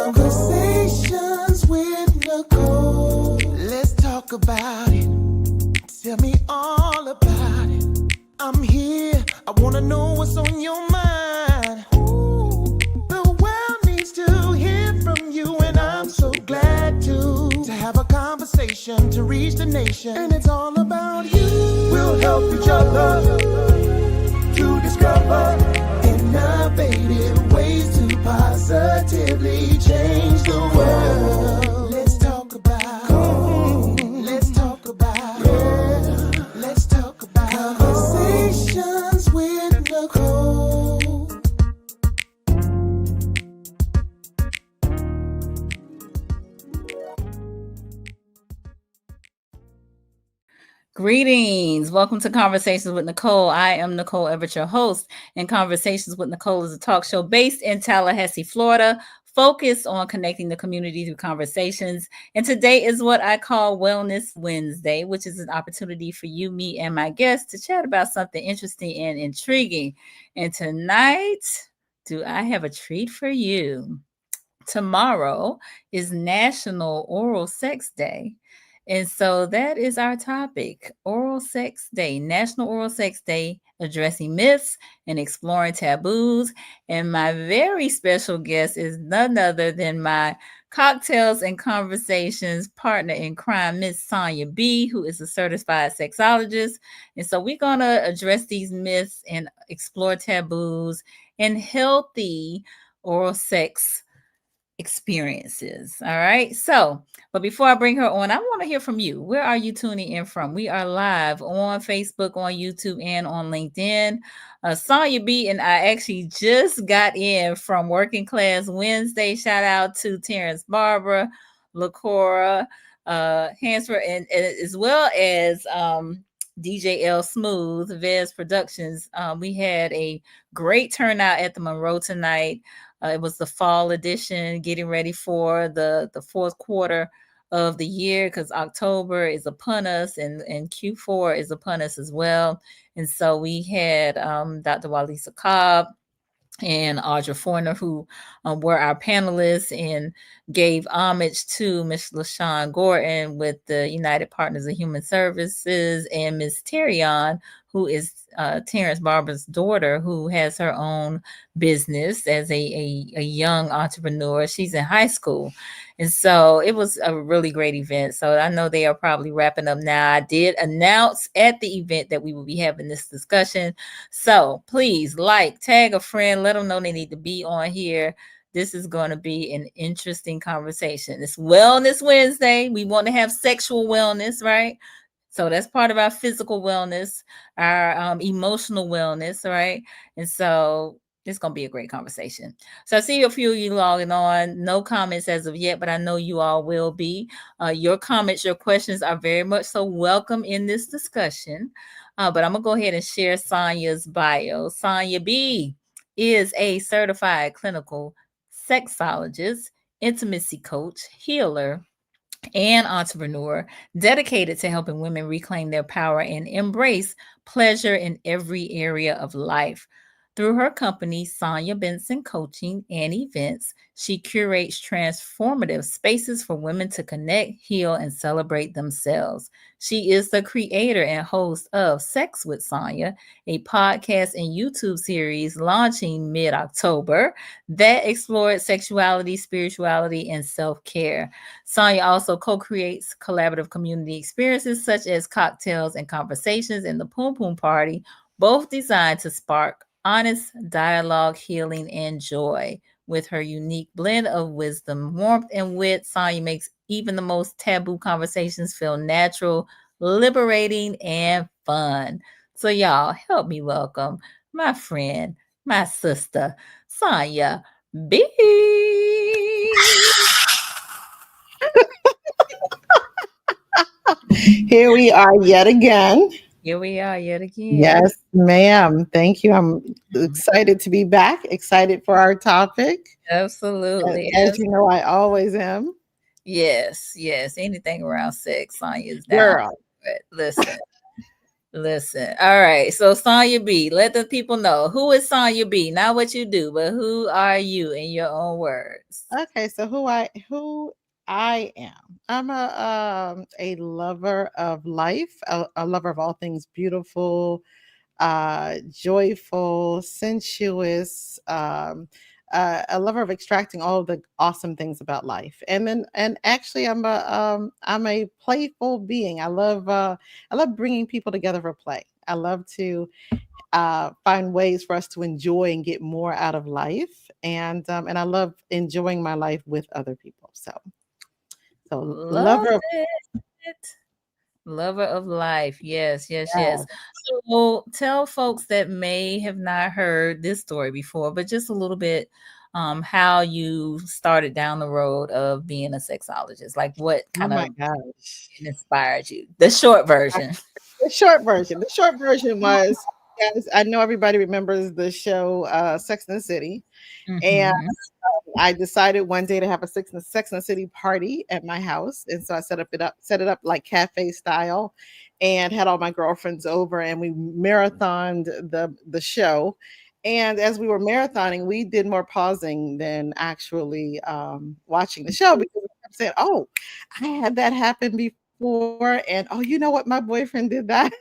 Conversations with Nicole. Let's talk about it. Tell me all about it. I'm here. I wanna know what's on your mind. Ooh, the world needs to hear from you, and I'm so glad to have a conversation to reach the nation. And it's all about you. We'll help each other to discover innovative ways to positively change the world. Let's talk about, let's talk about, yeah. Let's talk about conversations with Nicole. Greetings. Welcome to Conversations with Nicole. I am Nicole Everett, your host, and Conversations with Nicole is a talk show based in Tallahassee, Florida, focused on connecting the community through conversations. And today is what I call Wellness Wednesday, which is an opportunity for you, me, and my guests to chat about something interesting and intriguing. And tonight, do I have a treat for you? Tomorrow is National Oral Sex Day. And so that is our topic, Oral Sex Day, National Oral Sex Day, addressing myths and exploring taboos. And my very special guest is none other than my cocktails and conversations partner in crime, Miss Sonia B., who is a certified sexologist. And so we're going to address these myths and explore taboos and healthy oral sex experiences. All right. So, but before I bring her on, I want to hear from you. Where are you tuning in from? We are live on Facebook, on YouTube, and on LinkedIn. Sonia B and I actually just got in from Working Class Wednesday. Shout out to Terrence Barbara, LaCora, Hansford, and as well as DJ L Smooth, Vez Productions. We had a great turnout at the Monroe tonight. It was the fall edition, getting ready for the fourth quarter of the year because October is upon us and Q4 is upon us as well. And so we had Dr. Walisa Cobb and Audra Forner, who were our panelists and gave homage to Ms. LaShawn Gordon with the United Partners of Human Services and Ms. Terrion, who is Terrence Barber's daughter, who has her own business as a young entrepreneur. She's in high school. And so it was a really great event. So I know they are probably wrapping up now. I did announce at the event that we will be having this discussion. So please tag a friend, let them know they need to be on here. This is going to be an interesting conversation. It's Wellness Wednesday. We want to have sexual wellness, right? So that's part of our physical wellness, our emotional wellness, right? And so it's going to be a great conversation. So I see a few of you logging on. No comments as of yet, but I know you all will be. Your comments, your questions are very much so welcome in this discussion. But I'm going to go ahead and share Sonia's bio. Sonia B is a certified clinical sexologist, intimacy coach, healer, and entrepreneur dedicated to helping women reclaim their power and embrace pleasure in every area of life. Through her company, Sonia Benson Coaching and Events, she curates transformative spaces for women to connect, heal, and celebrate themselves. She is the creator and host of Sex with Sonia, a podcast and YouTube series launching mid-October that explored sexuality, spirituality, and self-care. Sonia also co-creates collaborative community experiences such as Cocktails and Conversations and the Poom Poom Party, both designed to spark honest dialogue, healing, and joy. With her unique blend of wisdom, warmth, and wit, Sonia makes even the most taboo conversations feel natural, liberating, and fun. So y'all, help me welcome my friend, my sister, Sonia B. Here we are yet again. Here we are yet again. Yes, ma'am. Thank you. I'm excited to be back, excited for our topic. Absolutely. As you know, I always am. Yes. Anything around sex, Sonia is down. Girl. But listen, Listen. All right. So Sonia B, let the people know who is Sonia B. Not what you do, but who are you in your own words? Okay, so who I am. I'm a lover of life, a lover of all things beautiful, joyful, sensuous, a lover of extracting all of the awesome things about life. And actually, I'm a playful being. I love bringing people together for play. I love to find ways for us to enjoy and get more out of life, and I love enjoying my life with other people. So Love lover of it. Lover of life. Yes, yes, yes. yeah. So tell folks that may have not heard this story before, but just a little bit how you started down the road of being a sexologist. Like what Oh kind my of gosh. inspired you? The short version. The short version was, yes, I know everybody remembers the show Sex and the City. And Mm-hmm. I decided one day to have a Sex and the City party at my house, and so I set it up like cafe style, and had all my girlfriends over, and we marathoned the show. And as we were marathoning, we did more pausing than actually watching the show, because we kept saying, "Oh, I had that happen before," and "Oh, you know what, my boyfriend did that."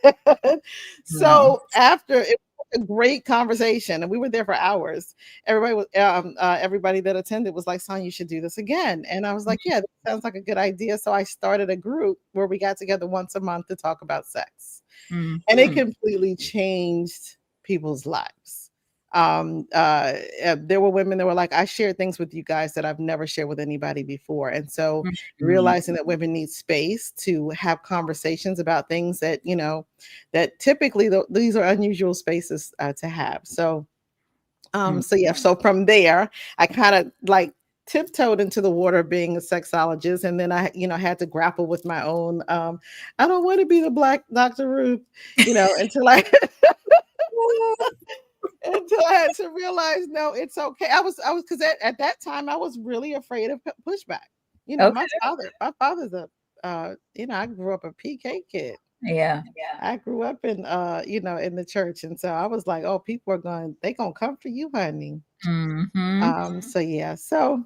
So Nice. after it was a great conversation, and we were there for hours. Everybody that attended was like, "Son, you should do this again." And I was like, "Yeah, that sounds like a good idea." So I started a group where we got together once a month to talk about sex, and it Mm-hmm. completely changed people's lives. There were women that were like, "I shared things with you guys that I've never shared with anybody before." And so Mm-hmm. realizing that women need space to have conversations about things that typically these are unusual spaces to have. So yeah, so from there, I kind of like tiptoed into the water being a sexologist, and then I had to grapple with my own. I don't want to be the Black Dr. Ruth, until I until I had to realize, no, it's okay. I was because at that time I was really afraid of pushback. Okay. My father's I grew up a PK kid. Yeah. I grew up in the church, and so I was like, oh, people are they gonna come for you, honey. Mm-hmm. So yeah,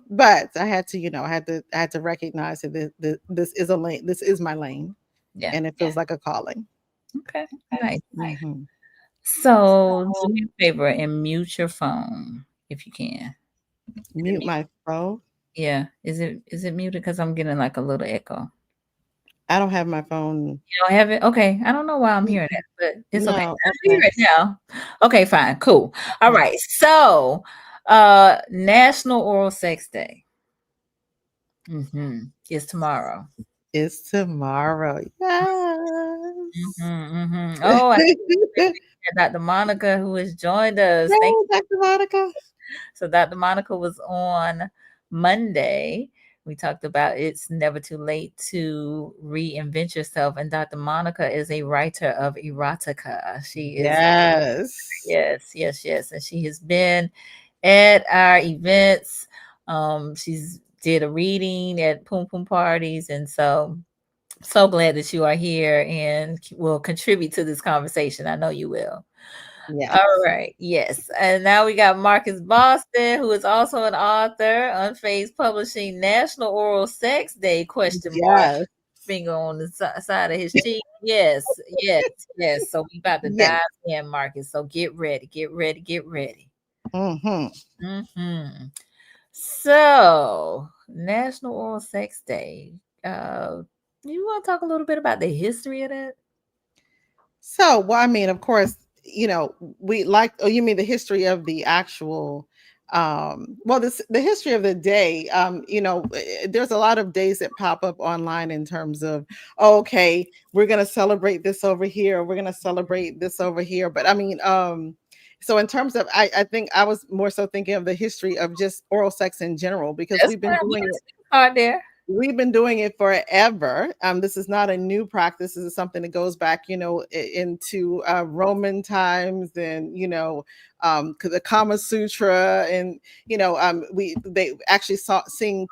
but I had to recognize that this is a lane, this is my lane, Yeah. and it feels like a calling. Okay. Nice. Mhm. So do me a favor and mute your phone if you can. Is it Mute my phone. Yeah. Is it muted? Because I'm getting like a little echo. I don't have my phone. You don't have it? Okay. I don't know why I'm hearing that, but it's okay. No, I hear okay. it now. Okay, fine. Cool. All right. So National Oral Sex Day. Is tomorrow. It's tomorrow. Yes. Oh, I got Dr. Monica who has joined us. Thank Yay, Dr. Monica. So Dr. Monica was on Monday. We talked about it's never too late to reinvent yourself. And Dr. Monica is a writer of erotica. She is, Yes. yes, yes, yes. And she has been at our events. She's did a reading at Poom Poom parties. And so glad that you are here and will contribute to this conversation. I know you will. All Yes. right. Yes. And now we got Marcus Boston, who is also an author, Unfazed Publishing National Oral Sex Day question mark. Yes. Finger on the side of his cheek. Yes, yes, yes. So we about to Yes. dive in, Marcus. So get ready, get ready, get ready. Hmm. hmm So National Oral Sex Day. You want to talk a little bit about the history of that? Well, I mean, of course, we like, oh, you mean the history of the actual, well, the history of the day. There's a lot of days that pop up online in terms of, oh, okay, we're going to celebrate this over here, we're going to celebrate this over here. But I mean, so in terms of, I think I was more so thinking of the history of just oral sex in general, because That's fine. We can start there. we've been doing it forever. This is not a new practice. This is something that goes back, into Roman times, and the Kama Sutra, and we they actually saw seeing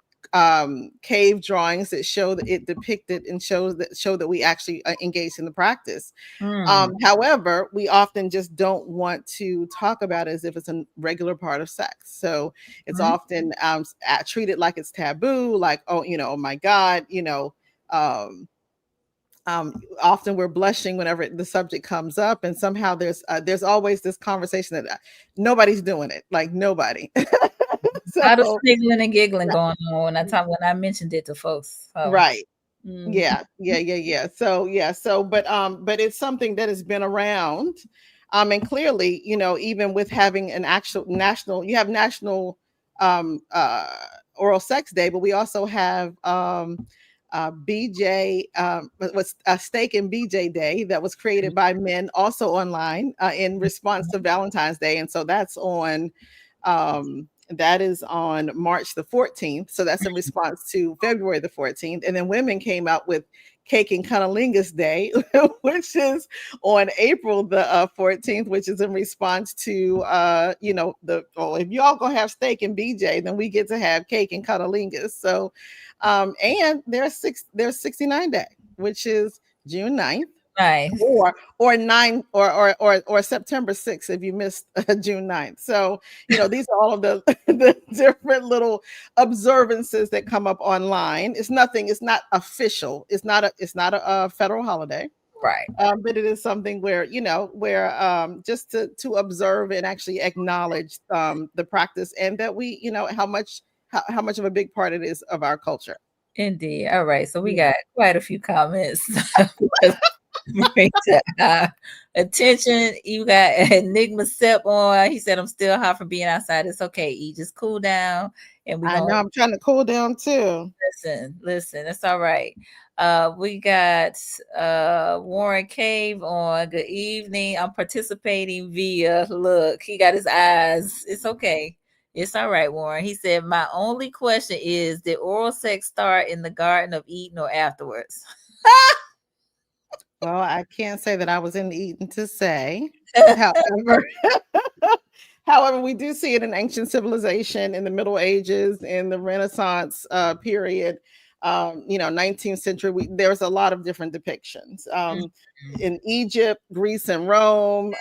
cave drawings that show that it depicted and show that we actually engaged in the practice. However, we often just don't want to talk about it as if it's a regular part of sex. So it's often treated like it's taboo, like, oh, oh my God, um, often we're blushing whenever the subject comes up, and somehow there's always this conversation that nobody's doing it, like nobody. A lot of So sniggling and giggling going on when I mentioned it to folks. So. right. Mm. But it's something that has been around. And clearly, even with having an actual national, you have national um uh oral sex day, but we also have BJ was a steak and BJ day that was created by men also online in response to Valentine's Day. And so that is on March the 14th. So that's in response to February the 14th. And then women came out with Cake and Cunnilingus Day, which is on April the 14th, which is in response to, if y'all gonna have steak and BJ, then we get to have cake and cunnilingus. So, and there's 69 Day, which is June 9th. Nice. Or 9 or September 6th if you missed June 9th. So, these are all of the different little observances that come up online. It's not official. It's not a federal holiday. Right. But it is something where, just to observe and actually acknowledge the practice, and that we, how much of a big part it is of our culture. Indeed. All right. So we got quite a few comments. Bring to attention. You got Enigma Sep on. He said, I'm still hot for being outside. It's okay. E, just cool down. And I know I'm trying to cool down too. Listen, it's all right. We got Warren Cave on. Good evening. I'm participating via look. He got his eyes. It's okay. It's all right, Warren. He said, my only question is, did oral sex start in the Garden of Eden or afterwards? Well, I can't say that I was in Eden to say. However, we do see it in ancient civilization, in the Middle Ages, in the Renaissance period, 19th century. There's a lot of different depictions in Egypt, Greece, and Rome,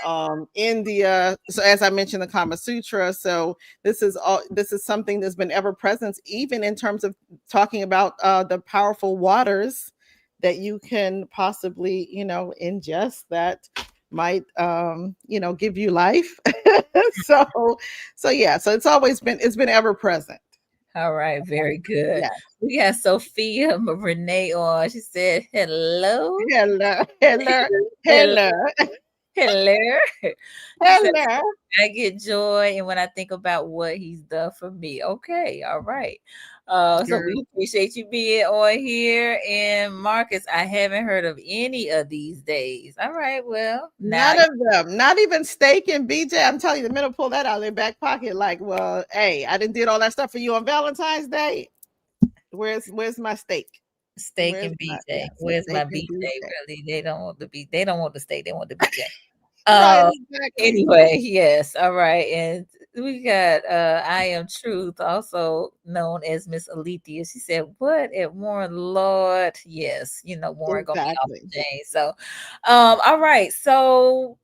India. So, as I mentioned, the Kama Sutra. So, this is something that's been ever present, even in terms of talking about the powerful waters that you can possibly, ingest that might, give you life. so it's been ever present. All right, very good. Yeah. We got Sophia Renee on. She said, hello. Hello. I get joy, and when I think about what he's done for me. Okay, all right. So we appreciate you being on here. And Marcus, I haven't heard of any of these days. All right, well, none of them, not even steak and BJ. I'm telling you, the men will pull that out of their back pocket. Like, well, hey, I didn't did all that stuff for you on Valentine's Day. Where's my steak? Steak and BJ. Where's my BJ? Really, they don't want the BJ. They don't want the steak. They want the BJ. Right, exactly. Anyway, yes, all right, and we got I Am Truth, also known as Miss Alethea. She said, "What at Warren, Lord?" Yes, Warren gonna be off the chain. So, all right, so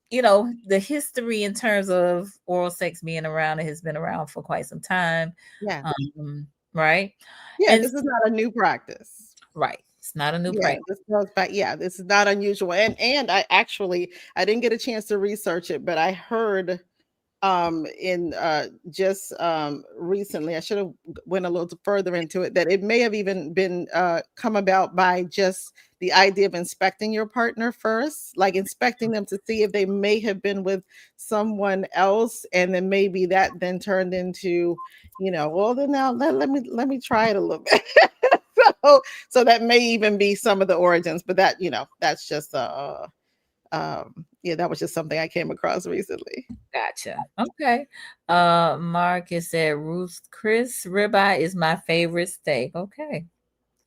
the history in terms of oral sex being around, it has been around for quite some time. Yeah. Right. Yeah, and this is not a new practice. Right. It's not a new practice. This goes back. Yeah, this is not unusual. And I didn't get a chance to research it, but I heard in just recently, I should have went a little further into it, that it may have even been come about by just the idea of inspecting your partner first, like inspecting them to see if they may have been with someone else, and then maybe that then turned into, well, then now let me try it a little bit. So that may even be some of the origins, but that, that's just that was just something I came across recently. Gotcha. Okay. Marcus said Ruth Chris ribeye is my favorite steak. Okay.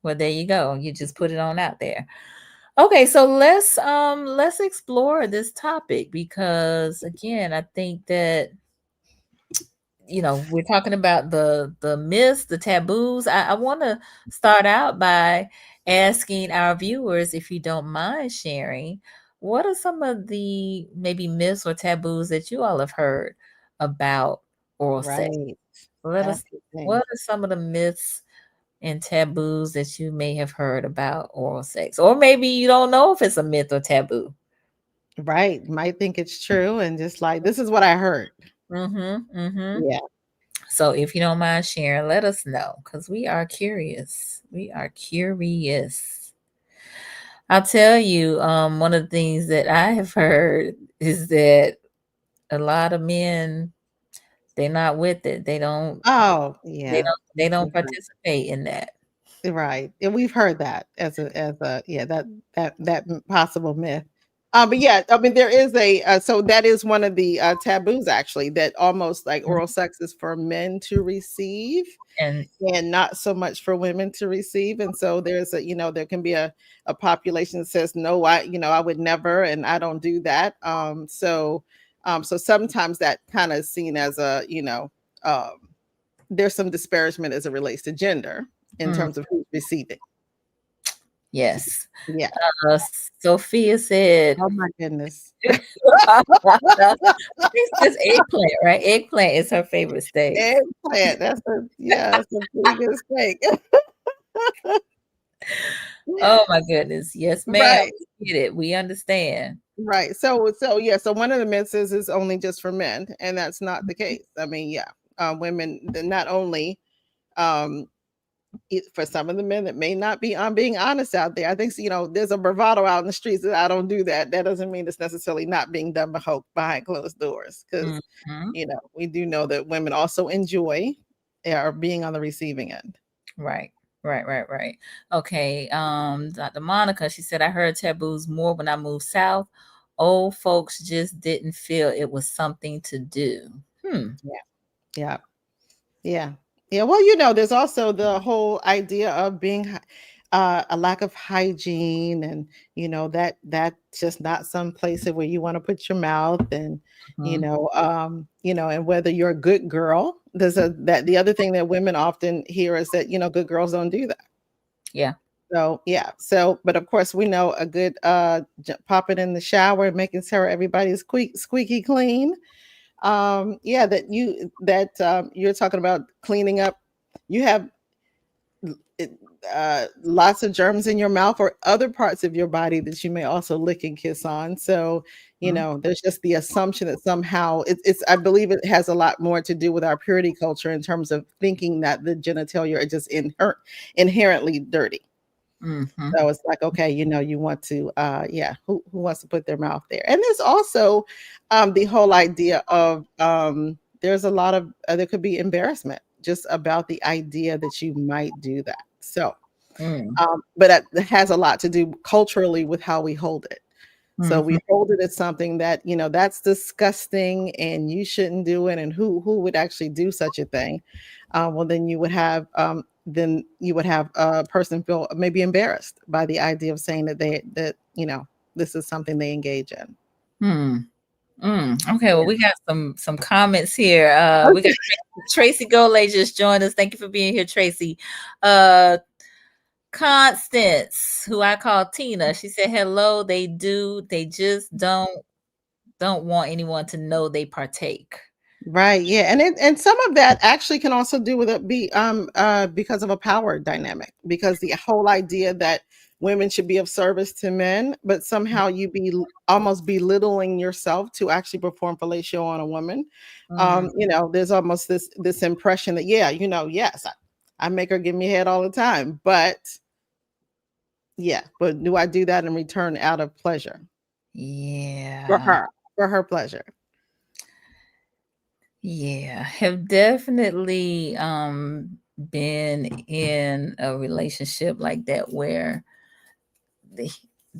Well, there you go. You just put it on out there. Okay, so let's explore this topic, because again, I think that we're talking about the myths, the taboos. I want to start out by asking our viewers, if you don't mind sharing, what are some of the maybe myths or taboos that you all have heard about oral sex? Right. Let That's us. the thing. What are some of the myths and taboos that you may have heard about oral sex, or maybe you don't know if it's a myth or taboo? Right. Might think it's true and just like, this is what I heard. Mm-hmm. Mm-hmm. Yeah. So if you don't mind sharing, let us know, because we are curious. We are curious. I'll tell you, one of the things that I have heard is that a lot of men, they're not with it. Oh, They yeah. don't they don't participate in that. Right, and we've heard that as a yeah, that possible myth. But yeah, I mean, there is so that is one of the taboos actually, that almost like Mhm. oral sex is for men to receive And and not so much for women to receive. And so there's there can be a population that says, no, I would never, and I don't do that. So sometimes that kind of seen as um, there's some disparagement as it relates to gender in mm, terms of who's receiving. yes. Yeah. Sophia said, Oh my goodness. this is eggplant, right? Eggplant is her favorite steak. Eggplant. That's a pretty good steak. Oh my goodness. Yes, ma'am. Right. We get it. We understand. Right. So yeah, so one of the myths is only just for men, and that's not the Mhm. case. I mean, yeah. Women, not only um for some of the men that may not be on being honest out there. I think there's a bravado out in the streets that I don't do that. That doesn't mean it's necessarily not being done behind closed doors, because Mhm. we do know that women also enjoy being on the receiving end. Right. Right, right, right. Okay. Dr. Monica, she said, I heard taboos more when I moved south. Old folks just didn't feel it was something to do. Hmm. Yeah. Yeah. Yeah. Yeah. Well, there's also the whole idea of being a lack of hygiene, and that's just not some place where you want to put your mouth, and Mhm. and whether you're a good girl. There's a that the other thing that women often hear is that good girls don't do that. Yeah. So yeah. So, but of course, we know a good popping in the shower, making sure everybody's squeaky clean. Yeah, you're talking about cleaning up. You have lots of germs in your mouth or other parts of your body that you may also lick and kiss on. So Mhm. there's just the assumption that somehow it's I believe it has a lot more to do with our purity culture, in terms of thinking that the genitalia are just inherently dirty. Mhm. So it's like, okay, you want to, yeah, who wants to put their mouth there? And there's also the whole idea of there's a lot of there could be embarrassment just about the idea that you might do that. So, Mm. but that has a lot to do culturally with how we hold it. So we Mhm. hold it as something that that's disgusting and you shouldn't do it, and who would actually do such a thing? Well, then you would have a person feel maybe embarrassed by the idea of saying that this is something they engage in. Hmm. Okay, well, we got some comments here. We got Okay. Tracy Golay just joined us. Thank you for being here, Tracy. Uh, Constance, who I call Tina, she said, "Hello, they do. They just don't want anyone to know they partake." Right, yeah, and some of that actually can also do with it be because of a power dynamic, because the whole idea that women should be of service to men, but somehow you be almost belittling yourself to actually perform fellatio on a woman. Mm, There's almost this impression that, yeah, yes, I make her give me head all the time, but yeah, but do I do that in return out of pleasure for yeah, her pleasure? yeah. Have definitely been in a relationship like that where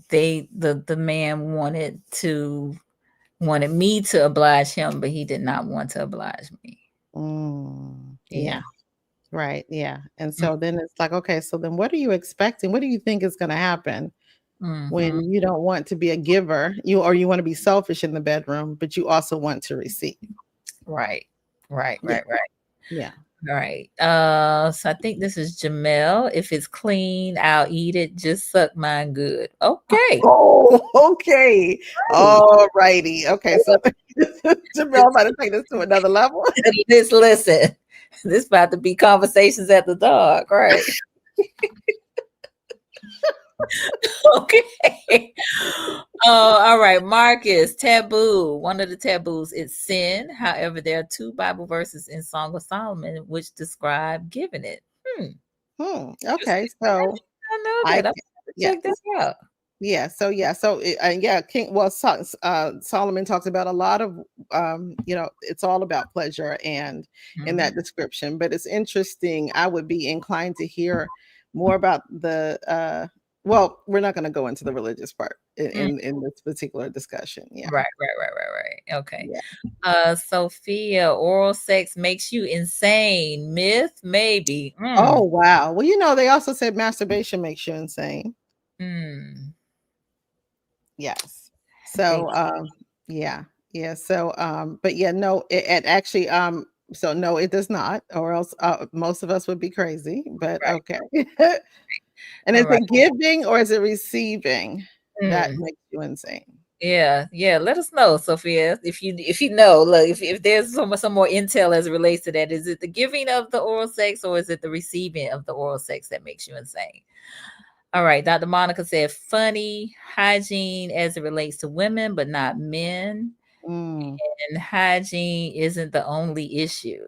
they, the man wanted me to oblige him, but he did not want to oblige me. Yeah. Yeah. Right. Yeah. And so then it's like, okay, so then what are you expecting? What do you think is going to happen Mm-hmm. when you don't want to be a giver, or you want to be selfish in the bedroom, but you also want to receive? Right. Right, Yeah. right, right. Yeah. All right. So I think this is Jamel. If it's clean, I'll eat it. Just suck mine good. Okay. Oh, okay. Right. All righty. Okay. So Jamel about to take this to another level. Listen. This about to be conversations at the dog, right? Okay. All right. Marcus, taboo. One of the taboos is sin. However, there are two Bible verses in Song of Solomon which describe giving it. Okay. Interesting. So I know I that. I'm gonna yes. check that out. Yeah, King, well, Solomon talks about a lot of, it's all about pleasure and in Mhm. that description. But it's interesting. I would be inclined to hear more about well, we're not going to go into the religious part Mm. in this particular discussion. Yeah, Right, right, right, right, right. Okay. yeah. Sophia, oral sex makes you insane. Myth? Maybe. Oh wow. Well, they also said masturbation makes you insane. Mm. Yes. They, So, yeah, yeah. So, but yeah, no, it actually, so no, it does not, or else most of us would be crazy. But right. okay. And All is right. it giving or is it receiving that Mm. makes you insane? Yeah, yeah. Let us know, Sophia, if you know. Look, if there's some more intel as it relates to that, is it the giving of the oral sex or is it the receiving of the oral sex that makes you insane? All right, Dr. Monica said funny hygiene as it relates to women, but not men. Mm, And hygiene isn't the only issue.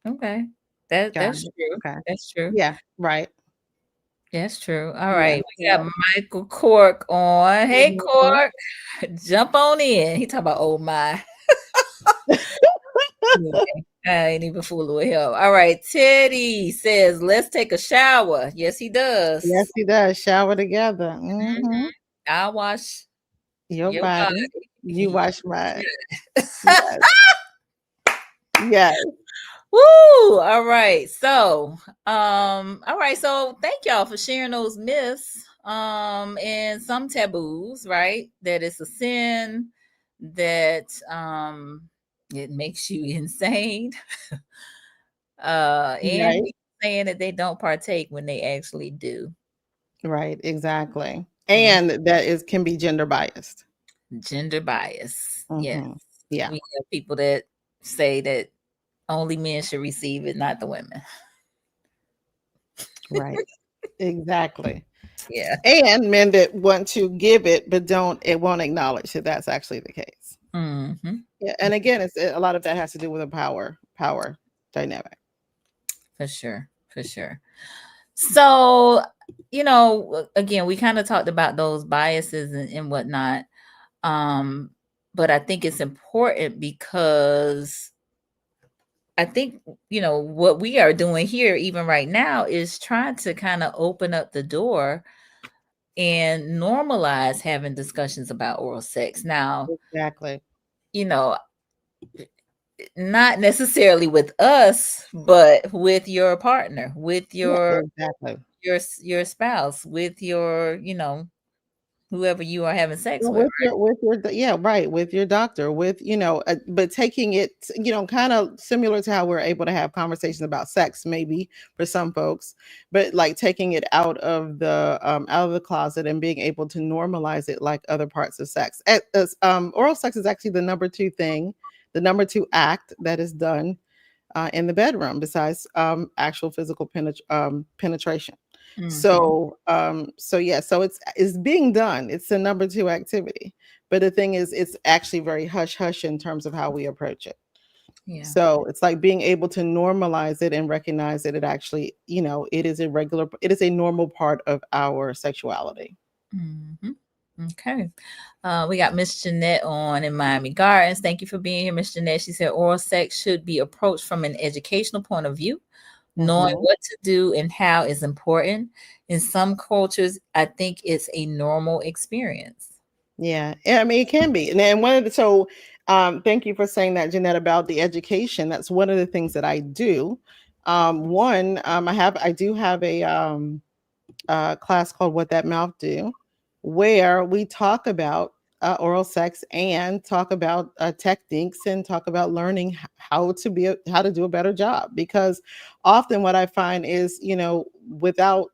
Okay. got That's it. true. Okay. That's true. Yeah. Right. That's true. All Yeah. right. We got Yeah. Michael Cork on. Hey Mhm. Cork. Jump on in. He talking about oh my. Anyway, I ain't even fooling with him. All right. Teddy says, let's take a shower. Yes, he Yes, does. he does. Shower together. Mhm. I'll wash Your your body. You body. wash mine. Yes. Yes. Woo! All right. So thank y'all for sharing those myths and some taboos, right? That it's a sin, that it makes you insane. And Right. people saying that they don't partake when they actually do. Right, exactly. Mm. And that is can be gender biased. Gender bias. Yes. Mhm. Yeah, We have people that say that only men should receive it, not the women. right. Exactly. Yeah. And men that want to give it, but it won't acknowledge that that's actually the case. Hmm. Yeah, and again, a lot of that has to do with a power dynamic. For sure. For sure. So, again, we kind of talked about those biases and whatnot. Um, but I think it's important because I think, what we are doing here, even right now, is trying to kind of open up the door and normalize having discussions about oral sex. Now, Exactly. you know, not necessarily with us, but with your partner, with Yeah, your exactly. your spouse, with your, whoever you are having sex Well, with. yeah, right, with your doctor, but taking it, kind of similar to how we're able to have conversations about sex, maybe for some folks, but like taking it out of the closet and being able to normalize it like other parts of sex. Oral sex is actually the number two act that is done in the bedroom besides actual physical penetration. Mhm. So it's being done. It's the number two activity. But the thing is, it's actually very hush hush in terms of how we approach it. Yeah. So it's like being able to normalize it and recognize that it actually, it is a normal part of our sexuality. Mhm. Okay. We got Miss Jeanette on in Miami Gardens. Thank you for being here, Miss Jeanette. She said oral sex should be approached from an educational point of view. Knowing Mhm. what to do and how is important. In some cultures, I think it's a normal experience. Yeah, I mean, it can be. And then thank you for saying that, Jeanette, about the education. That's one of the things that I do. I do have a class called What That Mouth Do, where we talk about oral sex and talk about techniques and talk about learning how to do a better job. Because often what I find is, without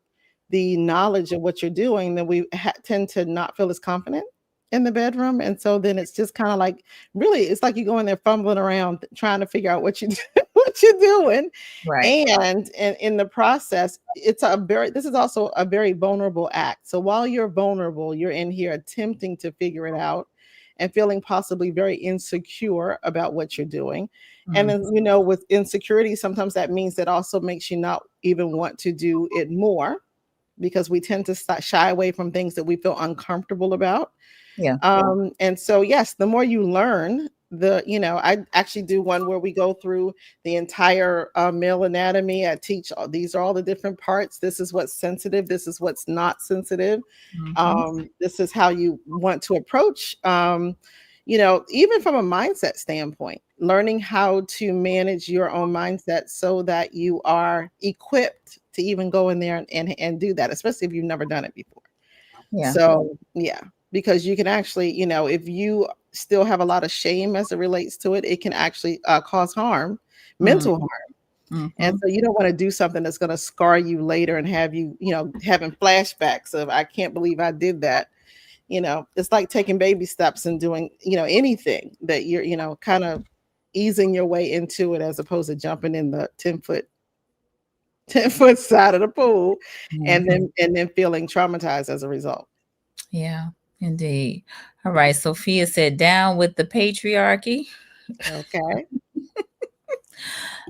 the knowledge of what you're doing, then we tend to not feel as confident in the bedroom. And so then it's just kind of like, really, it's like you go in there fumbling around trying to figure out what you what you're doing. Right. And in the process, this is also a very vulnerable act. So while you're vulnerable, you're in here attempting to figure it out and feeling possibly very insecure about what you're doing. And Mm, then, with insecurity, sometimes that means that also makes you not even want to do it more, because we tend to shy away from things that we feel uncomfortable about. yeah. And so, yes, the more you learn, I actually do one where we go through the entire male anatomy. I teach these are all the different parts. This is what's sensitive. This is what's not sensitive. Hmm. This is how you want to approach, even from a mindset standpoint, learning how to manage your own mindset so that you are equipped to even go in there and do that, especially if you've never done it before. Yeah. So, yeah, because you can actually, if you still have a lot of shame as it relates to it, it can actually cause harm, Mm, mental harm. And hmm. so you don't want to do something that's going to scar you later and have you, having flashbacks of, I can't believe I did that. It's like taking baby steps and doing, anything that you're, kind of easing your way into it, as opposed to jumping in the 10-foot side of the pool and Hmm. then feeling traumatized as a result. Yeah, indeed. All right. Sophia said, down with the patriarchy. Okay.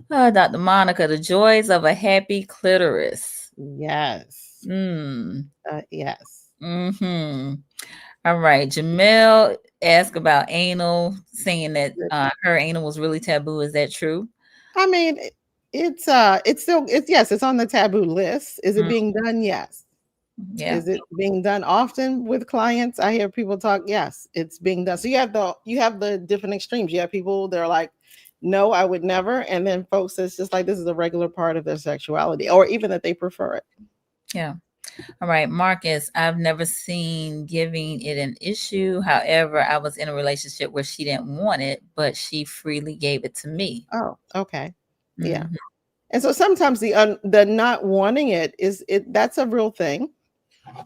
Dr. Monica, the joys of a happy clitoris. Yes. Mm. Yes. Hmm. All right. Jamel asked about anal, saying that her anal was really taboo. Is that true? I mean, it's on the taboo list. Is it Mm, being done? Yes. yeah. Is it being done often with clients? I hear people talk. Yes, it's being done. So you have the different extremes. You have people that are like, no, I would never, and then folks that's just like, this is a regular part of their sexuality, or even that they prefer it. Yeah. All right. Marcus, I've never seen giving it an issue. However, I was in a relationship where she didn't want it, but she freely gave it to me. Oh, okay, yeah. Hmm. And so sometimes the not wanting it that's a real thing.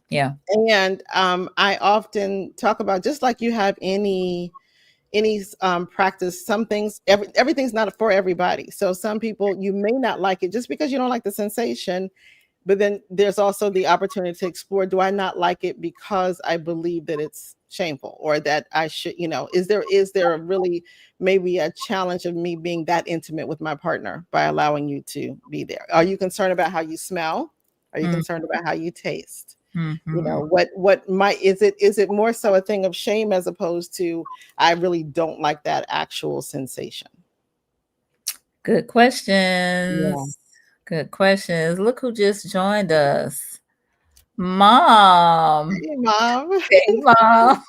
Yeah. And I often talk about, just like you have any practice, some things, everything's not for everybody. So some people, you may not like it just because you don't like the sensation, but then there's also the opportunity to explore, do I not like it because I believe that it's shameful, or that I should, is there a really maybe a challenge of me being that intimate with my partner by allowing you to be there? Are you concerned about how you smell? Are you concerned about how you taste? Mm-hmm. What might, is it more so a thing of shame, as opposed to, I really don't like that actual sensation? Good Yeah. questions. Good questions. Look who just joined us. Mom. Hey, mom. Hey, mom.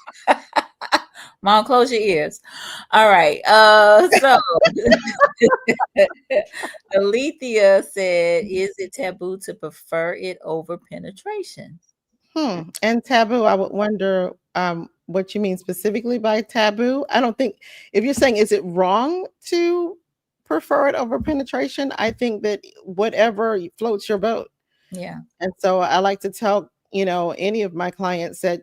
Mom, close your ears. All right. So Alethea said, is it taboo to prefer it over penetration? And taboo, I would wonder what you mean specifically by taboo. I don't think, if you're saying, is it wrong to prefer it over penetration? I think that whatever floats your boat. Yeah. And so I like to tell, any of my clients that,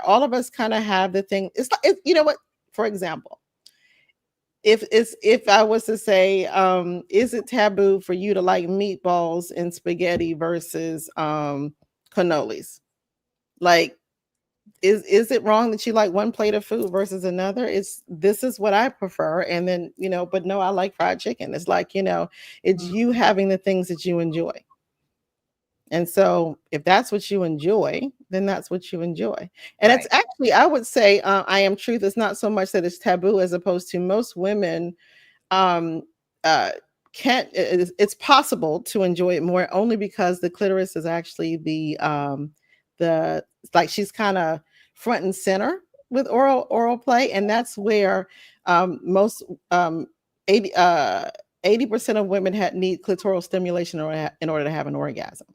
all of us kind of have the thing. It's like, you know what, for example, if I was to say, is it taboo for you to like meatballs and spaghetti versus cannolis? Like, is it wrong that you like one plate of food versus another? This is what I prefer. And then, but no, I like fried chicken. It's like, it's Mm, you having the things that you enjoy. And so if that's what you enjoy, then that's what you enjoy. And it's right. actually, I would say, I am truth. It's not so much that it's taboo, as opposed to most women um uh can't, it's possible to enjoy it more, only because the clitoris is actually the like, she's kind of front and center with oral play. And that's where most 80 80% of women need clitoral stimulation in order to have an orgasm.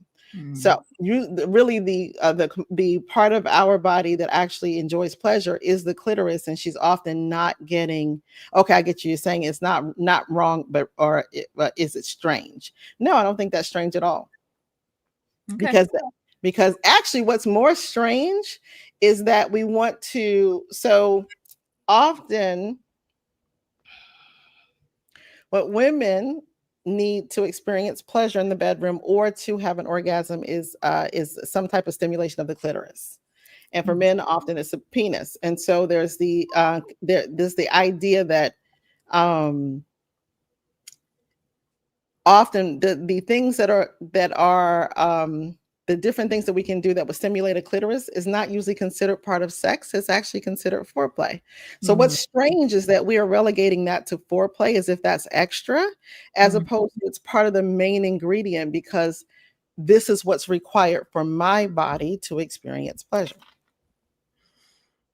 So really the part of our body that actually enjoys pleasure is the clitoris, and she's often not getting. Okay, I get you. You're saying it's not wrong, but is it strange? No, I don't think that's strange at all. Okay. Because actually, what's more strange is that we want to. So often, what women need to experience pleasure in the bedroom or to have an orgasm is some type of stimulation of the clitoris. And for men, often it's a penis. And so there's the idea that often the things that are the different things that we can do that would stimulate a clitoris is not usually considered part of sex. It's actually considered foreplay. So what's strange is that we are relegating that to foreplay as if that's extra, as opposed to it's part of the main ingredient, because this is what's required for my body to experience pleasure.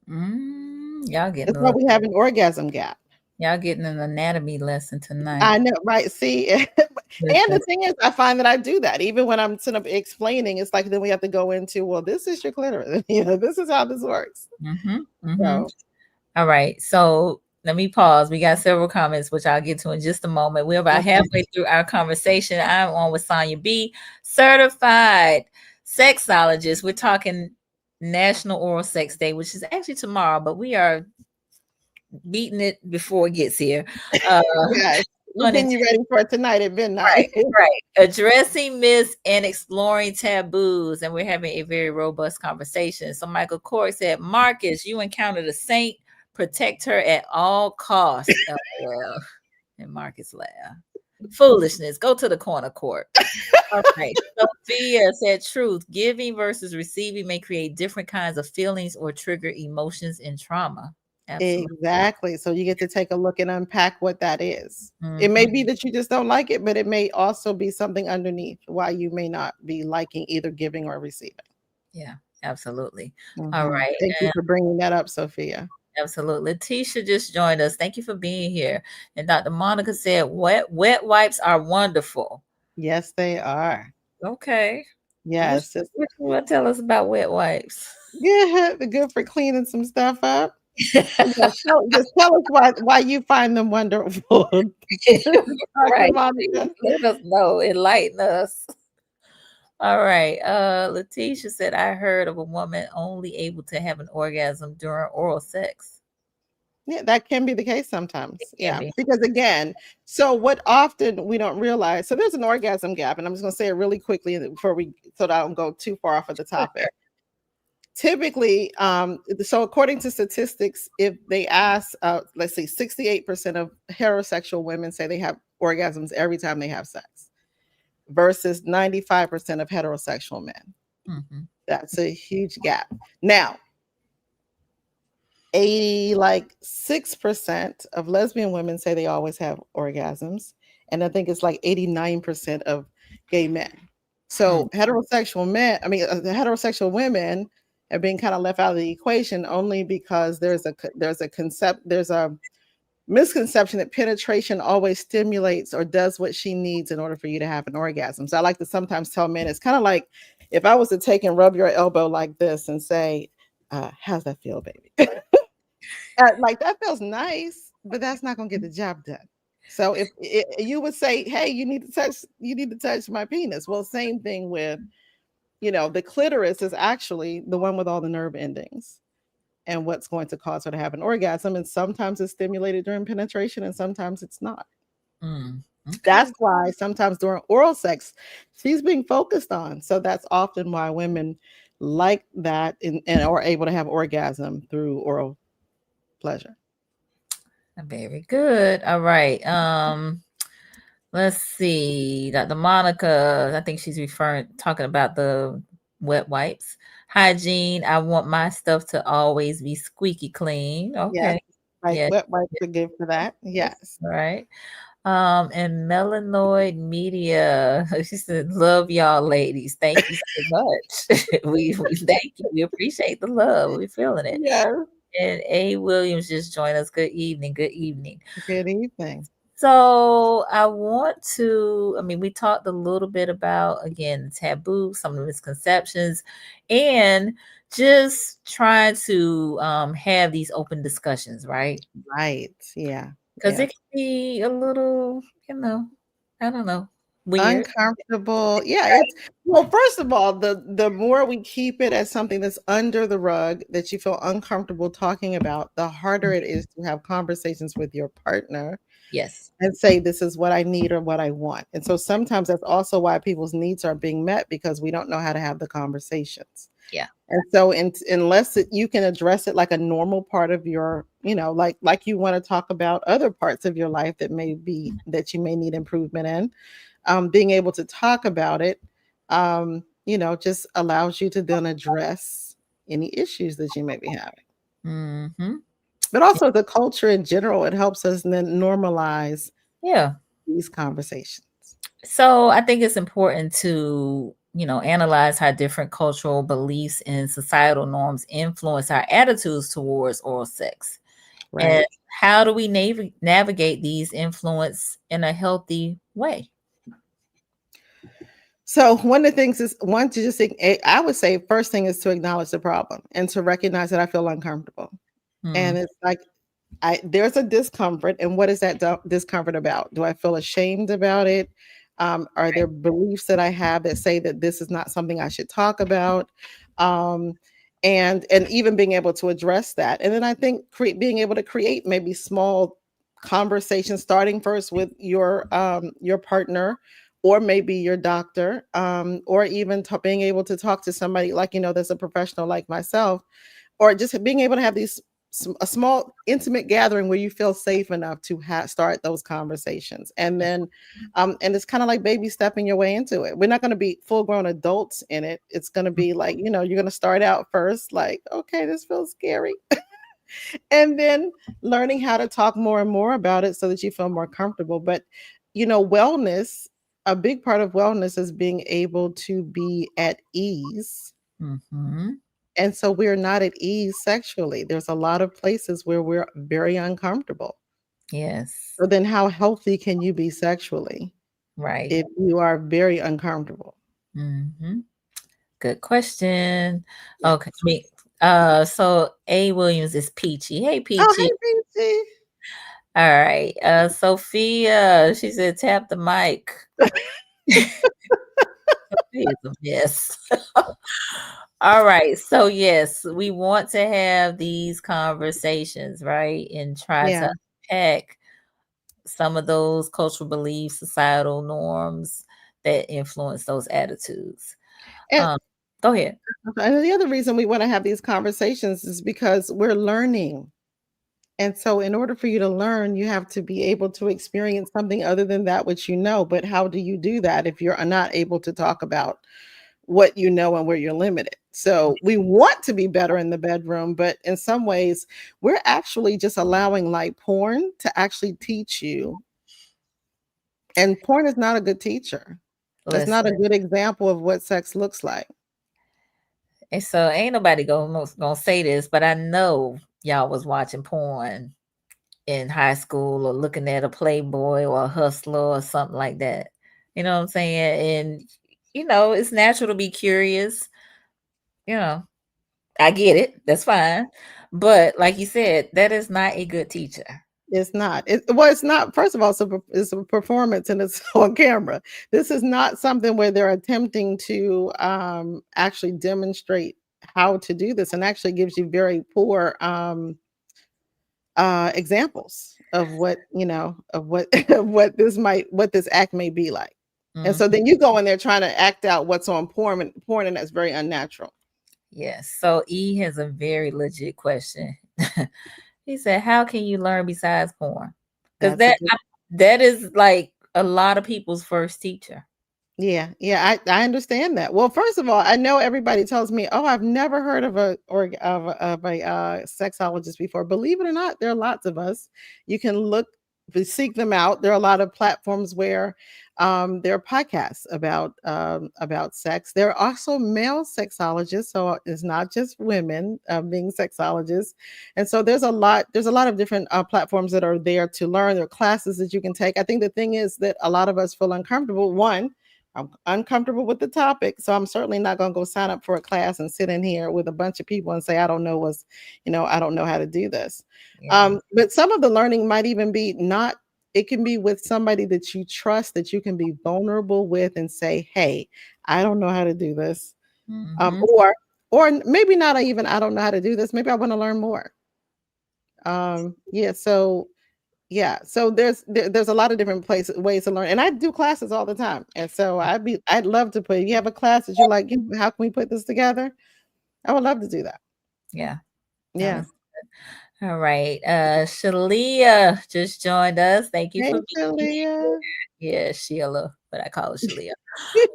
Y'all getting That's why we have an orgasm gap. Y'all getting an anatomy lesson tonight. I know, right? See, and the thing is, I find that I do that even when I'm sort of explaining. It's like then we have to go into, well, this is your clitoris. This is how this works. So. All right. So let me pause. We got several comments, which I'll get to in just a moment. We're about halfway through our conversation. I'm on with Sonia B, certified sexologist. We're talking National Oral Sex Day, which is actually tomorrow, but we are beating it before it gets here. Yes. Getting you ready for tonight at midnight. Right. Addressing myths and exploring taboos. And we're having a very robust conversation. So Michael Cork said, Marcus, you encountered a saint. Protect her at all costs. And Marcus laughed. Foolishness. Go to the corner court. Okay. Sophia said, truth. Giving versus receiving may create different kinds of feelings or trigger emotions and trauma. Absolutely. Exactly. So you get to take a look and unpack what that is. It may be that you just don't like it, but it may also be something underneath why you may not be liking either giving or receiving. Yeah, absolutely. All right. Thank you for bringing that up, Sophia. Absolutely. Letitia just joined us. Thank you for being here. And Dr. Monica said, wet wipes are wonderful. Yes, they are. Okay. Yes. What you want to tell us about wet wipes? Yeah, they're good for cleaning some stuff up. Just tell us why you find them wonderful. Right. Let us know. Enlighten us. All right. Letitia said, I heard of a woman only able to have an orgasm during oral sex. Yeah, that can be the case sometimes. Yeah, because again, so what often we don't realize, so there's an orgasm gap, and I'm just going to say it really quickly so that I don't go too far off of the topic. Typically, so according to statistics, if they ask, let's see, 68% of heterosexual women say they have orgasms every time they have sex, versus 95% of heterosexual men. That's a huge gap. Now, 6% of lesbian women say they always have orgasms, and I think it's like 89% of gay men. So heterosexual men, the heterosexual women are being kind of left out of the equation only because there's a misconception that penetration always stimulates or does what she needs in order for you to have an orgasm. So I like to sometimes tell men, it's kind of like if I was to take and rub your elbow like this and say, how's that feel, baby? Like that feels nice, but that's not going to get the job done. So if you would say, hey, you need to touch my penis. Well, same thing with, the clitoris is actually the one with all the nerve endings and what's going to cause her to have an orgasm. And sometimes it's stimulated during penetration and sometimes it's not. Okay. That's why sometimes during oral sex, she's being focused on. So that's often why women like that and are able to have orgasm through oral pleasure. Very good. All right. Let's see. Dr. Monica, I think she's talking about the wet wipes. Hygiene. I want my stuff to always be squeaky clean. Okay. Yes. Right. Yeah. Wet wipes are good for that. Yes. All right. And Melanoid Media, she said, love y'all ladies. Thank you so much. we thank you. We appreciate the love. We're feeling it. Yeah. And A. Williams just joined us. Good evening. Good evening. Good evening. So I want to, I mean, we talked a little bit about, again, taboo, some of the misconceptions, and just trying to have these open discussions, right? Right. Yeah. Because it Yes. can be a little, you know, I don't know, weird. Uncomfortable. Yeah, it's well, first of all, the more we keep it as something that's under the rug that you feel uncomfortable talking about, the harder it is to have conversations with your partner Yes. and say, this is what I need or what I want. And so sometimes that's also why people's needs are being met because we don't know how to have the conversations. Yeah. And so unless you can address it like a normal part of your, like you want to talk about other parts of your life that you may need improvement in, being able to talk about it, just allows you to then address any issues that you may be having. Hmm. But also the culture in general, it helps us then normalize Yeah. these conversations. So I think it's important to, analyze how different cultural beliefs and societal norms influence our attitudes towards oral sex. And Right. how do we navigate these influence in a healthy way? So one of the things is one to just think, I would say first thing is to acknowledge the problem and to recognize that I feel uncomfortable. Mm, And it's like there's a discomfort, and what is that discomfort about? Do I feel ashamed about it? Are there beliefs that I have that say that this is not something I should talk about? Um, and even being able to address that, and then I think being able to create maybe small conversations, starting first with your partner, or maybe your doctor, or even being able to talk to somebody like that's a professional like myself, or just being able to have a small intimate gathering where you feel safe enough to start those conversations. And then and it's kind of like baby stepping your way into it. We're not going to be full grown adults in it. It's going to be like, you're going to start out first like, okay, this feels scary, and then learning how to talk more and more about it so that you feel more comfortable. But wellness, a big part of wellness is being able to be at ease. mhm. And so we're not at ease sexually. There's a lot of places where we're very uncomfortable. Yes. So then how healthy can you be sexually Right. if you are very uncomfortable? Hmm. Good question. Yeah. Okay. So A Williams is Peachy. Hey, Oh, Peachy. hey, Peachy. All right. Sophia, she said tap the mic. Sophia's a mess. All right. So yes, we want to have these conversations, right? And try Yeah. to unpack some of those cultural beliefs, societal norms that influence those attitudes. And, Um, Go ahead. and the other reason we want to have these conversations is because we're learning. And so, in order for you to learn, you have to be able to experience something other than that which you know. But how do you do that if you're not able to talk about what you know and where you're limited? So, we want to be better in the bedroom, but in some ways, we're actually just allowing like porn to actually teach you. And porn is not a good teacher. That's not a Listen, good example of what sex looks like. and so ain't nobody gonna say this, but I know y'all was watching porn in high school or looking at a Playboy or a Hustler or something like that. You know what I'm saying? And it's natural to be curious. You know, I get it. That's fine. But like you said, that is not a good teacher. It's not. It's not. First of all, it's a performance and it's on camera. This is not something where they're attempting to actually demonstrate how to do this, and actually gives you very poor examples of what what this act may be like. And so Mhm. then you go in there trying to act out what's on porn, and that's very unnatural. Yes. So E has a very legit question. He said, "How can you learn besides porn?" Because That's a good. that is like a lot of people's first teacher. Yeah, yeah, I understand that. Well, first of all, I know everybody tells me, "Oh, I've never heard of a sexologist before." Believe it or not, there are lots of us. You can look. seek them out. There are a lot of platforms where there are podcasts about sex. There are also male sexologists, so it's not just women being sexologists. And so there's a lot of different platforms that are there to learn. There are classes that you can take. I think the thing is that a lot of us feel uncomfortable. One, I'm uncomfortable with the topic, so I'm certainly not going to go sign up for a class and sit in here with a bunch of people and say I don't know I don't know how to do this. Yeah. But some of the learning might even be not, it can be with somebody that you trust, that you can be vulnerable with and say, hey, I don't know how to do this. Um, Mm-hmm. or or maybe not even I don't know how to do this. Maybe I want to learn more. Yeah, so yeah, so there's a lot of different places ways to learn. And I do classes all the time. And so I'd love to put, you have a class that you're like, how can we put this together? I would love to do that. Yeah. That Yeah. was all right. Shalia just joined us. Thank you Hey, for being Julia. here. Yeah, Sheila, but I call her Shalia.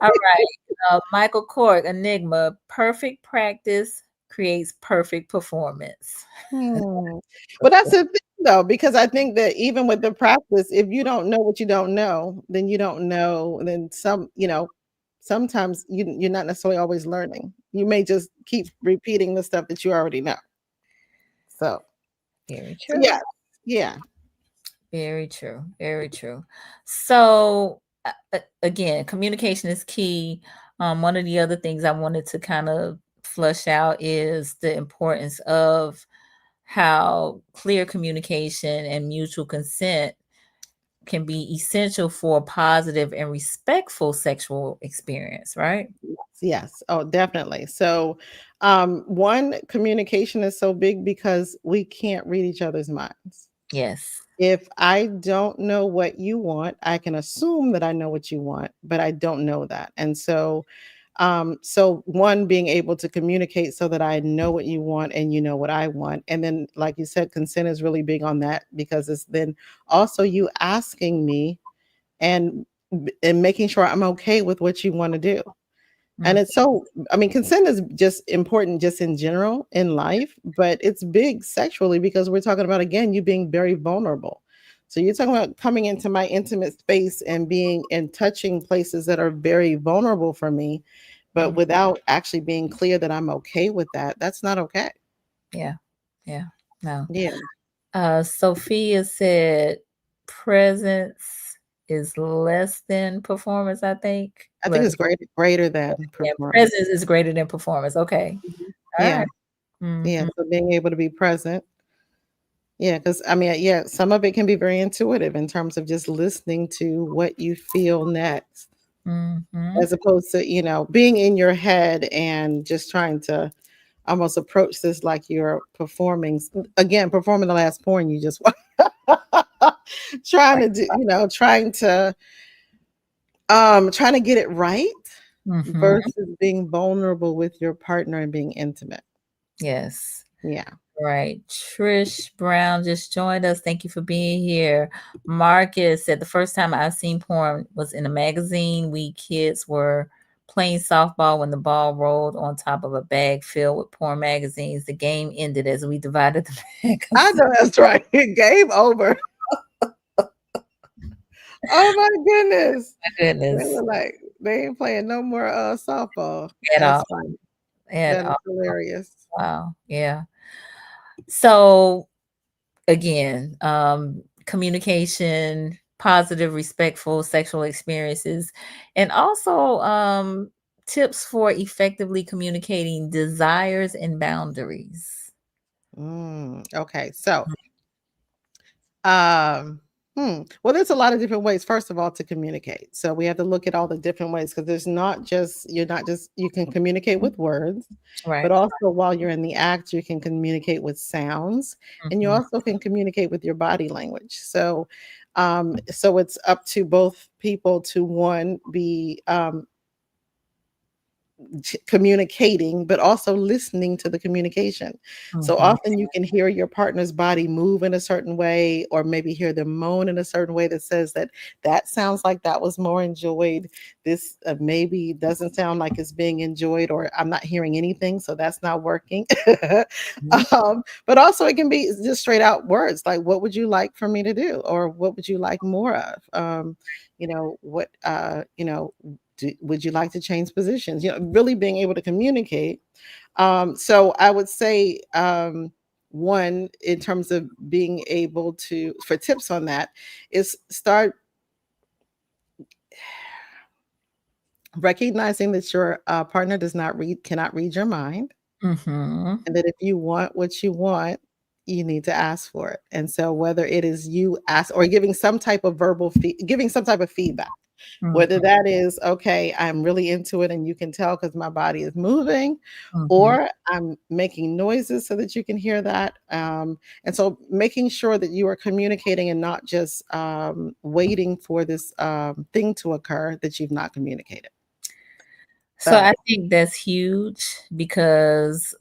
All right. Michael Cork, Enigma. Perfect practice creates perfect performance. Hmm. Well, that's the thing though, because I think that even with the practice, if you don't know what you don't know, then you don't know. Then sometimes you're not necessarily always learning. You may just keep repeating the stuff that you already know. So, Very so true. yeah, yeah. Very true. Very true. So again, communication is key. One of the other things I wanted to kind of flush out is the importance of how clear communication and mutual consent can be essential for a positive and respectful sexual experience, right? Yes. Oh, definitely. So, one, communication is so big because we can't read each other's minds. Yes. If I don't know what you want, I can assume that I know what you want, but I don't know that. And so, so one, being able to communicate so that I know what you want and you know what I want. And then, like you said, consent is really big on that because it's then also you asking me and and making sure I'm okay with what you want to do. And Mm, it's so, I mean, consent is just important just in general in life, but it's big sexually because we're talking about, again, you being very vulnerable. So you're talking about coming into my intimate space and being and touching places that are very vulnerable for me, but mm, without actually being clear that I'm okay with that. That's not okay. yeah. Yeah. No. Yeah. Sophia said presence is less than performance, I think. I think But it's greater than yeah, performance. presence is greater than performance. Okay. Mhm. All Yeah. right. Yeah. Mhm. So being able to be present. Yeah, because I mean, yeah, some of it can be very intuitive in terms of just listening to what you feel next, Mhm. as opposed to, being in your head and just trying to almost approach this like you're performing, again, performing the last porn you just trying Right. to do, trying to get it right Mhm. versus being vulnerable with your partner and being intimate. Yes. Yeah. Right. Trish Brown just joined us. Thank you for being here. Marcus said the first time I've seen porn was in a magazine. We kids were playing softball when the ball rolled on top of a bag filled with porn magazines. The game ended as we divided the I magazine. know that's right. Game over. Oh my goodness. My They goodness. were like, they ain't playing no more softball. At all. That's funny. At That is all. hilarious. Wow. Yeah. So again, communication, positive, respectful sexual experiences, and also tips for effectively communicating desires and boundaries. Okay, so um, well, there's a lot of different ways. First of all, to communicate. So we have to look at all the different ways because there's not just you can communicate with words, but Right. also while you're in the act, you can communicate with sounds, and you Mhm. also can communicate with your body language. So, so it's up to both people to one be communicating, but also listening to the communication. So Mhm. often you can hear your partner's body move in a certain way, or maybe hear them moan in a certain way that says that that sounds like that was more enjoyed. This maybe doesn't sound like it's being enjoyed, or I'm not hearing anything, so that's not working. Mhm. But also it can be just straight out words like, "What would you like for me to do?" or "What would you like more of?" What would you like to change positions? Really being able to communicate. So I would say, one, in terms of being able to, for tips on that, is start recognizing that your partner cannot read your mind, Mhm. and that if you want what you want, you need to ask for it. And so whether it is you ask or giving some type of giving some type of feedback. Whether Mhm. that is, okay, I'm really into it and you can tell because my body is moving, Mhm. or I'm making noises so that you can hear that. And so making sure that you are communicating and not just waiting for this thing to occur that you've not communicated. So That, I think that's huge because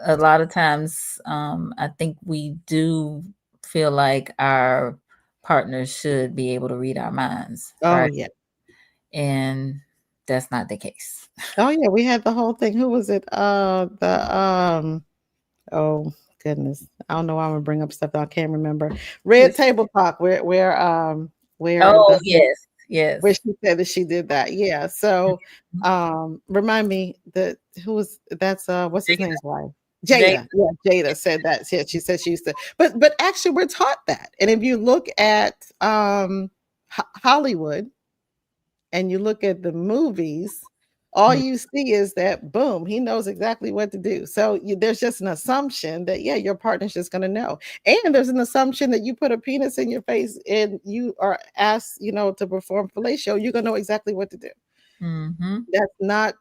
a lot of times, I think we do feel like our partners should be able to read our minds, oh, right? yeah. And that's not the case. Oh, yeah. We had the whole thing. Who was it? Oh, goodness. I don't know why I'm gonna bring up stuff that I can't remember. Red It's Table Talk, where oh, the yes, where yes. she said that she did that. Yeah. So, Mhm. remind me that who was that's what's his Jada name's wife? Jada Jada. Yeah, Jada said that. Yeah, she said she used to, but actually we're taught that. And if you look at Hollywood and you look at the movies, all mm, you see is that boom, he knows exactly what to do. So there's just an assumption that, yeah, your partner's just going to know. And there's an assumption that you put a penis in your face and you are asked, to perform fellatio, you're going to know exactly what to do. mhm. That's not,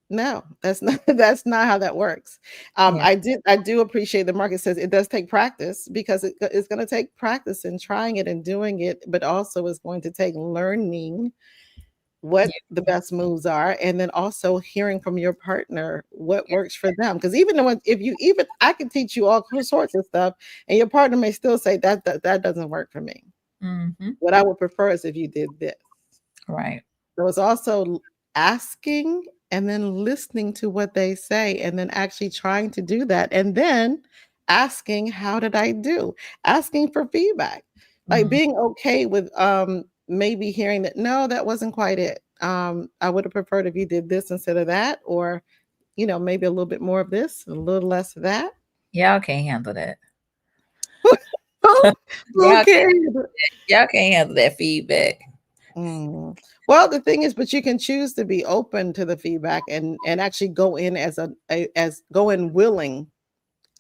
no, that's not that's not how that works. Yeah. I do appreciate the market says it does take practice, because it's going to take practice in trying it and doing it, but also it's going to take learning what Yeah. the best moves are, and then also hearing from your partner what works for them. Because even though if you even I can teach you all sorts of stuff, and your partner may still say that doesn't work for me. Mhm. What I would prefer is if you did this. Right. So it's also asking and then listening to what they say, and then actually trying to do that, and then asking, how did I do? Asking for feedback. Like Mm. being okay with maybe hearing that, no, that wasn't quite it. I would have preferred if you did this instead of that, or maybe a little bit more of this, a little less of that. Y'all can't handle that. Y'all Okay. y'all can't handle that feedback. Mm. Well, the thing is, but you can choose to be open to the feedback, and actually go in as go in willing,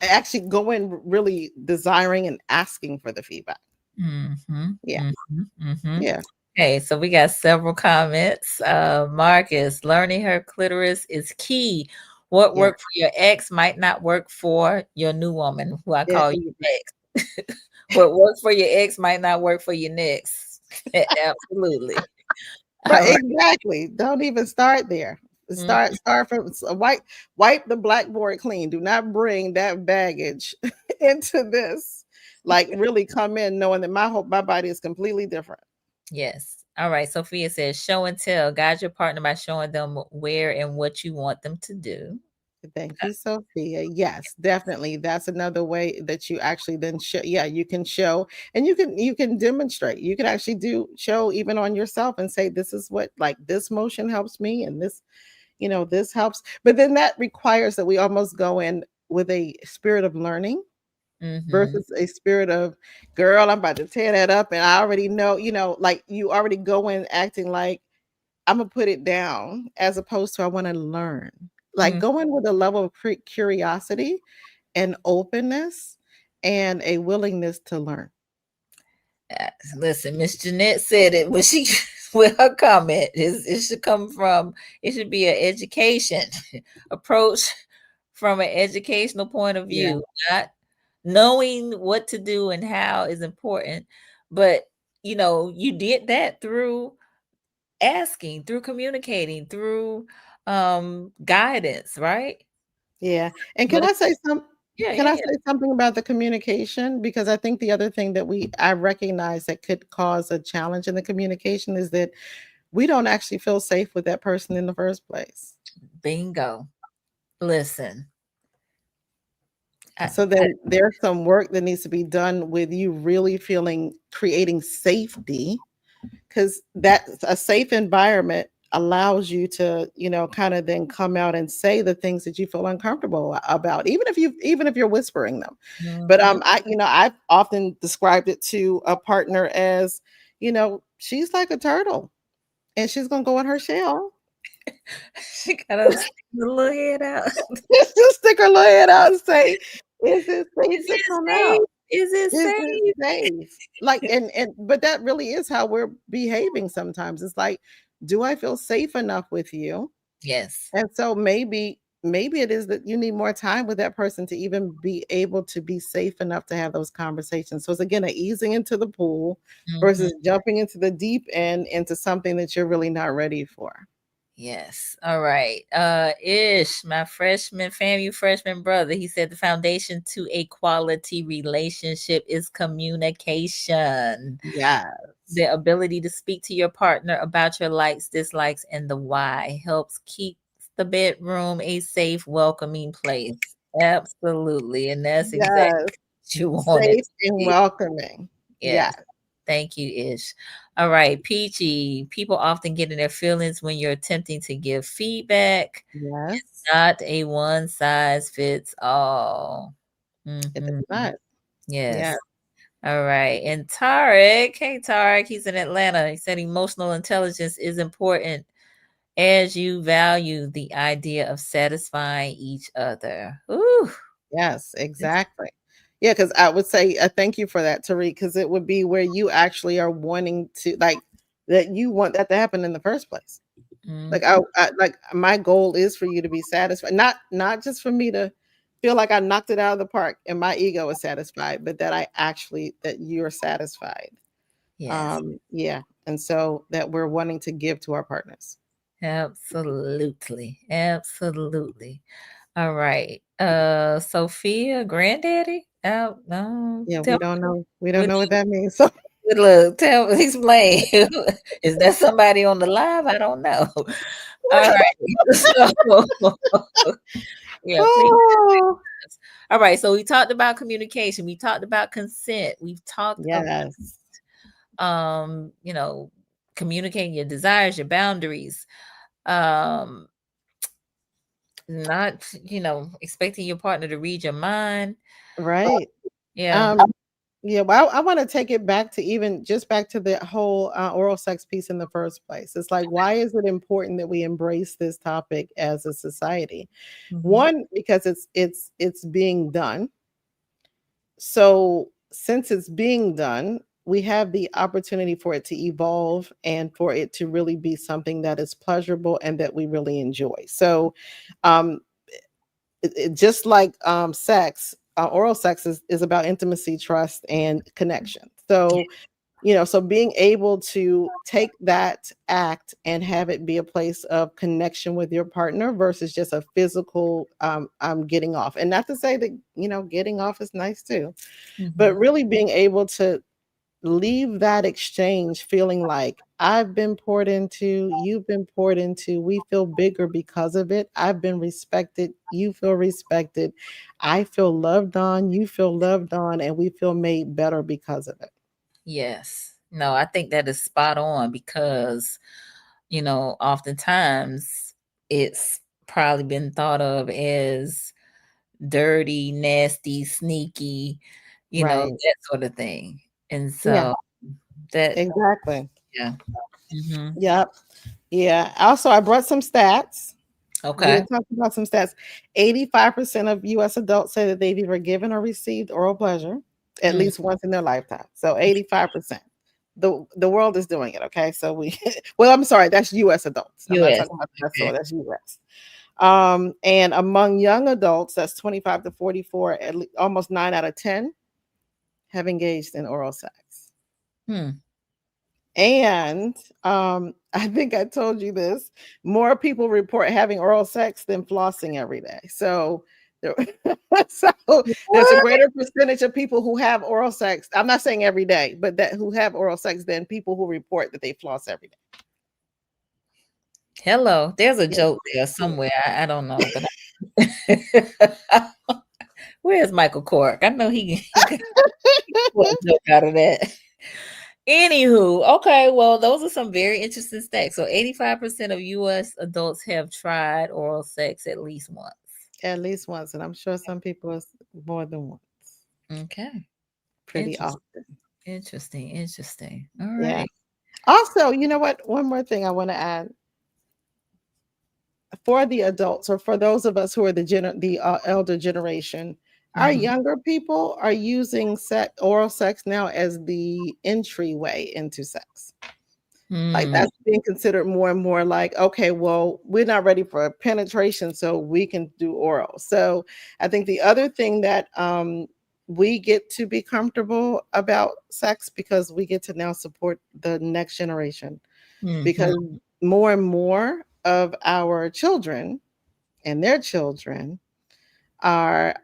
actually go in really desiring and asking for the feedback. Mhm. Yeah, Mhm. Mhm. yeah, Okay, so we got several comments. Marcus, learning her clitoris is key. What yeah, worked for your ex might not work for your new woman, who I yeah. call you ex. What works for your ex might not work for your next. Absolutely. Right, All right. exactly. Don't even start there. Mhm. Start from wipe the blackboard clean. Do not bring that baggage into this. Like really come in knowing that my body is completely different. Yes. All right. Sophia says, show and tell. Guide your partner by showing them where and what you want them to do. Thank you, Sophia. Yes, definitely. That's another way that you actually then show. Yeah, you can show, and you can demonstrate. You can actually do show even on yourself and say, this is what, like, this motion helps me, and this helps. But then that requires that we almost go in with a spirit of learning Mm-hmm. versus a spirit of, girl, I'm about to tear that up, and I already know, like you already go in acting like I'm gonna put it down, as opposed to I want to learn. Like Mm. go in with a level of curiosity and openness and a willingness to learn. Listen, Miss Jeanette said it when she with her comment. It should come from, it should be an education approach from an educational point of Yeah. view. Not knowing what to do and how is important, but you did that through asking, through communicating, through guidance, right? Yeah. And But it's, yeah, can yeah, I yeah. say something about the communication? Because I think the other thing that I recognize that could cause a challenge in the communication is that we don't actually feel safe with that person in the first place. Bingo. Listen, I, So then there's some work that needs to be done with you really creating safety, because that's a safe environment allows you to, kind of then come out and say the things that you feel uncomfortable about, even if you're whispering them. But mhm. I've often described it to a partner as, she's like a turtle and she's gonna go in her shell. She got a little head out. Just stick her little head out and say, is it safe Is to it come safe? out? Is it Is it safe? safe? Like, and but that really is how we're behaving sometimes. It's like, do I feel safe enough with you? Yes. And so maybe it is that you need more time with that person to even be able to be safe enough to have those conversations. So it's again a easing into the pool Mhm. versus jumping into the deep end into something that you're really not ready for. Yes. All right. Ish, my freshman brother, he said the foundation to a quality relationship is communication. Yes. The ability to speak to your partner about your likes, dislikes, and the why helps keep the bedroom a safe, welcoming place. Absolutely. And that's exactly Yes. what you want it Safe to and be. welcoming. Yes. Yes. Thank you, Ish. All right, Peachy. People often get in their feelings when you're attempting to give feedback. Yes. Not a one size fits all. It does Mhm. not. Yes. Yeah. All right. And Tarek, hey Tarek, he's in Atlanta. He said emotional intelligence is important as you value the idea of satisfying each other. Ooh. Yes, exactly. Yeah, because I would say, thank you for that, Tariq, because it would be where you actually are wanting to, like, that you want that to happen in the first place. Like, Mhm. like, my goal is for you to be satisfied, not just for me to feel like I knocked it out of the park and my ego is satisfied, but that you're satisfied. Yes. Yeah, and so that we're wanting to give to our partners. Absolutely. Absolutely. All right. Sophia, granddaddy? No. Yeah, Tell we don't me. know what that means. So Look, tell explain. Is that somebody on the live? I don't know. All right. So yeah, please. oh, All right. So we talked about communication. We talked about consent. We've talked about yes. you know, communicating your desires, your boundaries. Um, not, expecting your partner to read your mind. Right. Yeah. Um, yeah, well, I want to take it back to even just back to the whole oral sex piece in the first place. It's like, why is it important that we embrace this topic as a society? Mhm. One, because it's being done. So since it's being done, we have the opportunity for it to evolve and for it to really be something that is pleasurable and that we really enjoy. So, um, just like sex, oral sex is about intimacy, trust, and connection. So, so being able to take that act and have it be a place of connection with your partner versus just a physical getting off. And not to say that, getting off is nice too, but Mhm. really being able to leave that exchange feeling like I've been poured into, you've been poured into, we feel bigger because of it. I've been respected, you feel respected. I feel loved on, you feel loved on, and we feel made better because of it. Yes. No, I think that is spot on because, oftentimes it's probably been thought of as dirty, nasty, sneaky, Right. that sort of thing. And Yeah, so that, exactly. yeah. Hmm. Yep. Yeah. Also, I brought some stats. We Okay. had talked about some stats. 85% of US adults say that they've either given or received oral pleasure at Mm. least once in their lifetime. So 85%. The world is doing it. Okay. So well, I'm sorry, that's US adults. I'm not US. talking about the rest of the Okay. world, that's US. And among young adults, that's 25 to 44, almost 9 out of 10 have engaged in oral sex. Hmm. And I think I told you this. More people report having oral sex than flossing every day. So there, so there's a What? greater percentage of people who have oral sex. I'm not saying every day, but that who have oral sex than people who report that they floss every day. Hello, there's a Yes. joke there Yes. somewhere. I don't know, but where's Michael Cork? I know he got a joke out of that. Anywho, okay, well, those are some very interesting stats. So 85% of US adults have tried oral sex at least once. At least once, and I'm sure some people it's more than once. Okay. Pretty Interesting. often. Interesting. All Yeah. right. Also, you know what? One more thing I want to add for the adults, or for those of us who are the elder generation, our Mhm. younger people are using oral sex now as the entryway into sex. Like Mm, that's being considered more and more like, okay, well, we're not ready for penetration, so we can do oral. So I think the other thing that we get to be comfortable about sex because we get to now support the next generation, mhm, because more and more of our children and their children are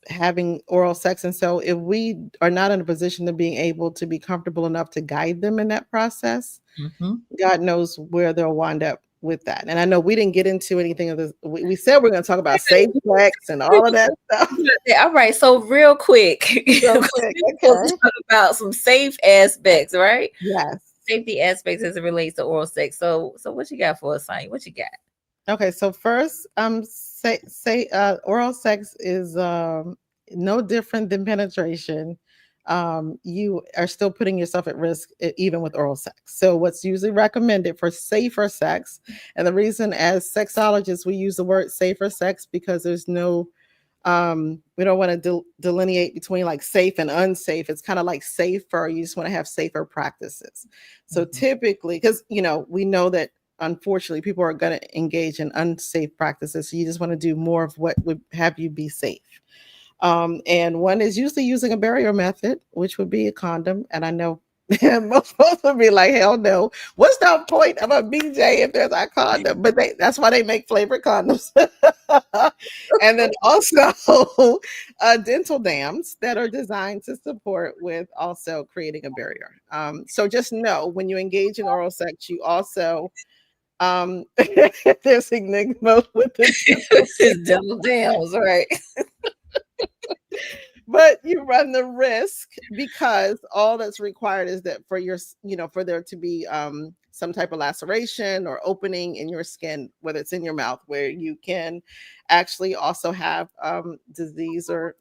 having oral sex. And so if we are not in a position of being able to be comfortable enough to guide them in that process, mhm. God knows where they'll wind up with that. And I know we didn't get into anything of this. We said we're going to talk about safe sex and all of that stuff. All right, so real quick, So we're quick, supposed to okay. talk about some safe aspects, right? Yes. Safety aspects as it relates to oral sex. So what you got for us, Sonia? What you got? Okay, so first, oral sex is no different than penetration. You are still putting yourself at risk even with oral sex. So, what's usually recommended for safer sex, and the reason as sexologists we use the word safer sex because there's no we don't want to delineate between like safe and unsafe. It's kind of like safer. You just want to have safer practices. So Mhm, typically, because we know that unfortunately people are going to engage in unsafe practices. So you just want to do more of what would have you be safe. And one is usually using a barrier method, which would be a condom. And I know most folks would be like, hell no. What's the point of a BJ if there's a condom? But that's why they make flavored condoms. And then also dental dams that are designed to support with also creating a barrier. So just know when you engage in oral sex, you also there's enigma with the dental, It's double downs, right? but you run the risk because all that's required is that for for there to be some type of laceration or opening in your skin, whether it's in your mouth, where you can actually also have disease or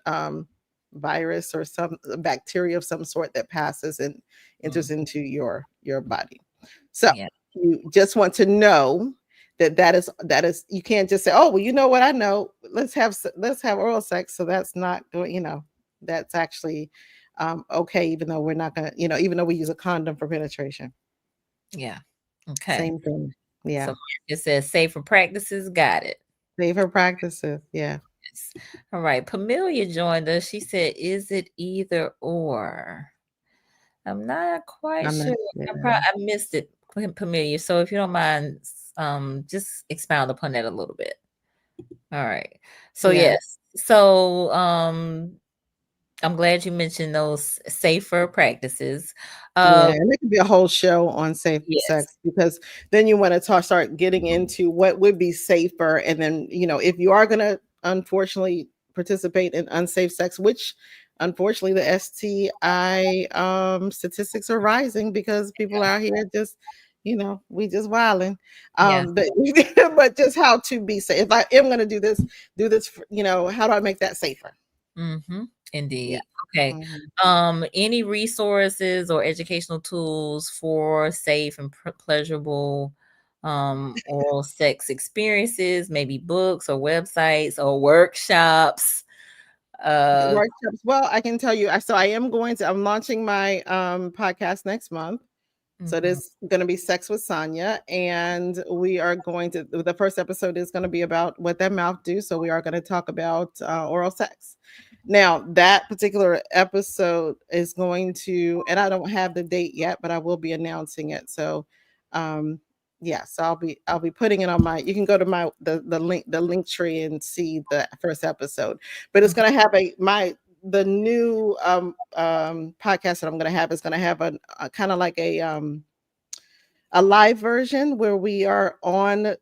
um, virus or some bacteria of some sort that passes and Mm, enters into your body. So yeah. you just want to know that is you can't just say, oh well, you know what, I know, let's have oral sex. So that's not going, that's actually okay, even though we're not gonna, even though we use a condom for penetration. Yeah. Okay. Same thing. So Yeah. it says safer practices. Got it. Safer practices. Yeah. Yes. All right. Pamelia joined us. She said, "Is it either or?" I'm not quite I'm sure. not sure. I missed it, Pamelia. So if you don't mind, just expound upon that a little bit. All right. So Yeah. yes. So I'm glad you mentioned those safer practices. Yeah, Uh, and it could be a whole show on safe yes. sex, because then you want to start getting into what would be safer. And then, if you are going to unfortunately participate in unsafe sex, which unfortunately the STI statistics are rising because people out here just, we just wilding. Yeah. But, but just how to be safe. If I am going to do this, how do I make that safer? Mm-hmm. Yeah. Indeed. Okay. Mhm. Any resources or educational tools for safe and pleasurable oral sex experiences, maybe books or websites or workshops. Uh Workshops. Well, I can tell you, I'm launching my podcast next month. So it is going to be Sex with Sonia, and we are going to. The first episode is going to be about what that mouth do. So we are going to talk about oral sex. Now that particular episode is going to, and I don't have the date yet, but I will be announcing it. So, yeah, so I'll be putting it on my. You can go to my the link tree and see the first episode, but it's going to have the new podcast that I'm going to have is going to have a kind of like a live version where we are on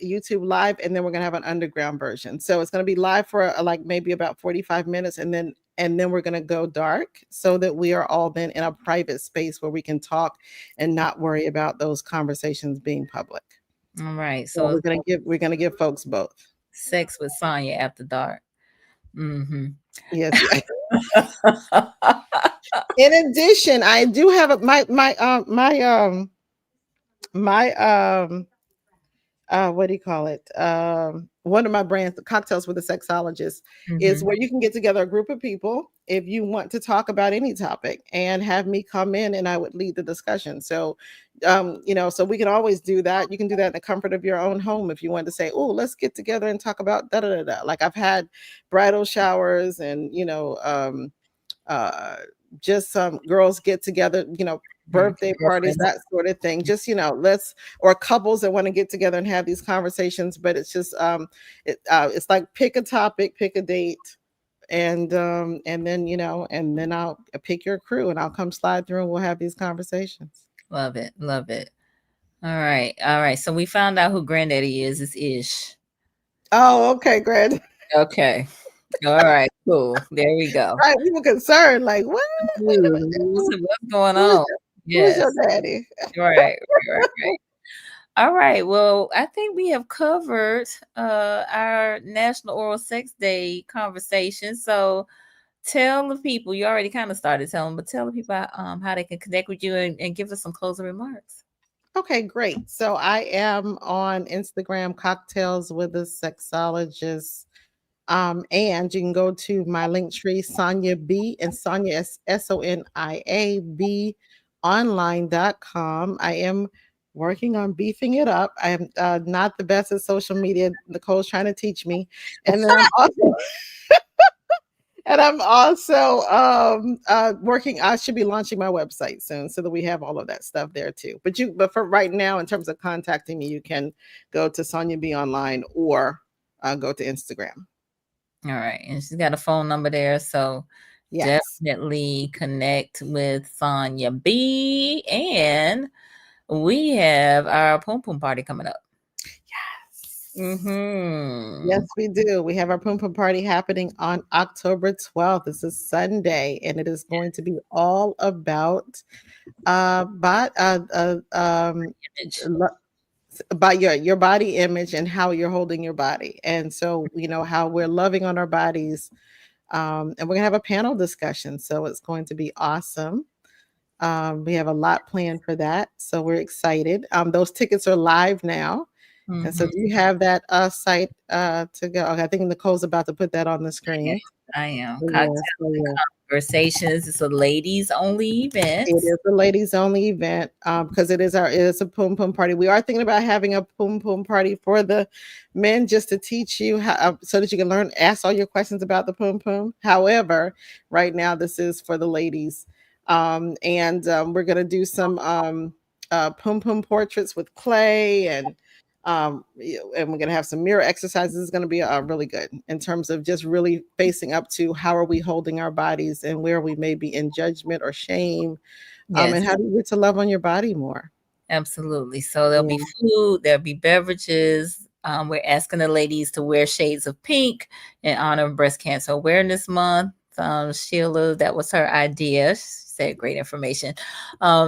YouTube live, and then we're going to have an underground version. So it's going to be live for like maybe about 45 minutes, and then we're going to go dark so that we are all then in a private space where we can talk and not worry about those conversations being public. All right. So So we're going to give folks both. Sex with Sonia after dark. Yes. In addition, I do have my what do you call it? One of my brands, Cocktails with a Sexologist, is where you can get together a group of people if you want to talk about any topic and have me come in and I would lead the discussion. So, so we can always do that. You can do that in the comfort of your own home if you want to say, oh, let's get together and talk about da da da da. Like I've had bridal showers and, just some girls get together, birthday parties, that sort of thing. Just, or couples that want to get together and have these conversations, but it's just, it's like pick a topic, pick a date, and then, and then I'll pick your crew and I'll come slide through and we'll have these conversations. Love it. Love it. All right. All right. So we found out who Granddaddy is. It's Ish. Oh, okay, Grand. Okay. All right, cool. There we go. Right, we were concerned, like, what? What's going on? Who's your daddy? Right. All right. Well, I think we have covered our National Oral Sex Day conversation. So tell the people, you already kind of started telling, but tell the people how they can connect with you and give us some closing remarks. Okay, great. So I am on Instagram, Cocktails with a Sexologist. And you can go to my link tree, Sonia B, and Sonia is Sonia B online.com. I am working on beefing it up. I am not the best at social media. Nicole's trying to teach me. And then I'm also working. I should be launching my website soon so that we have all of that stuff there too. But for right now, in terms of contacting me, you can go to Sonia B online or go to Instagram. All right. And she's got a phone number there. So yes, definitely connect with Sonia B. And we have our Poom Poom party coming up. Yes. Yes, we do. We have our Poom Poom party happening on October 12th. This is Sunday, and it is going to be all about about your body image and how you're holding your body. And so, how we're loving on our bodies. And we're going to have a panel discussion. So it's going to be awesome. We have a lot planned for that. So we're excited. Those tickets are live now. And so do you have that site to go? Okay, I think Nicole's about to put that on the screen. Yes, I am. Conversations. It's a ladies only event. It is a ladies only event because it is a Poom Poom party. We are thinking about having a Poom Poom party for the men just to teach you how, so that you can ask all your questions about the Poom Poom. However, right now this is for the ladies. And we're going to do some Poom Poom portraits with clay and we're going to have some mirror exercises. It's going to be really good in terms of just really facing up to how are we holding our bodies and where we may be in judgment or shame. And how do you get to love on your body more? Absolutely. So there'll be food, there'll be beverages. We're asking the ladies to wear shades of pink in honor of Breast Cancer Awareness Month. Sheila, that was her idea. She said great information.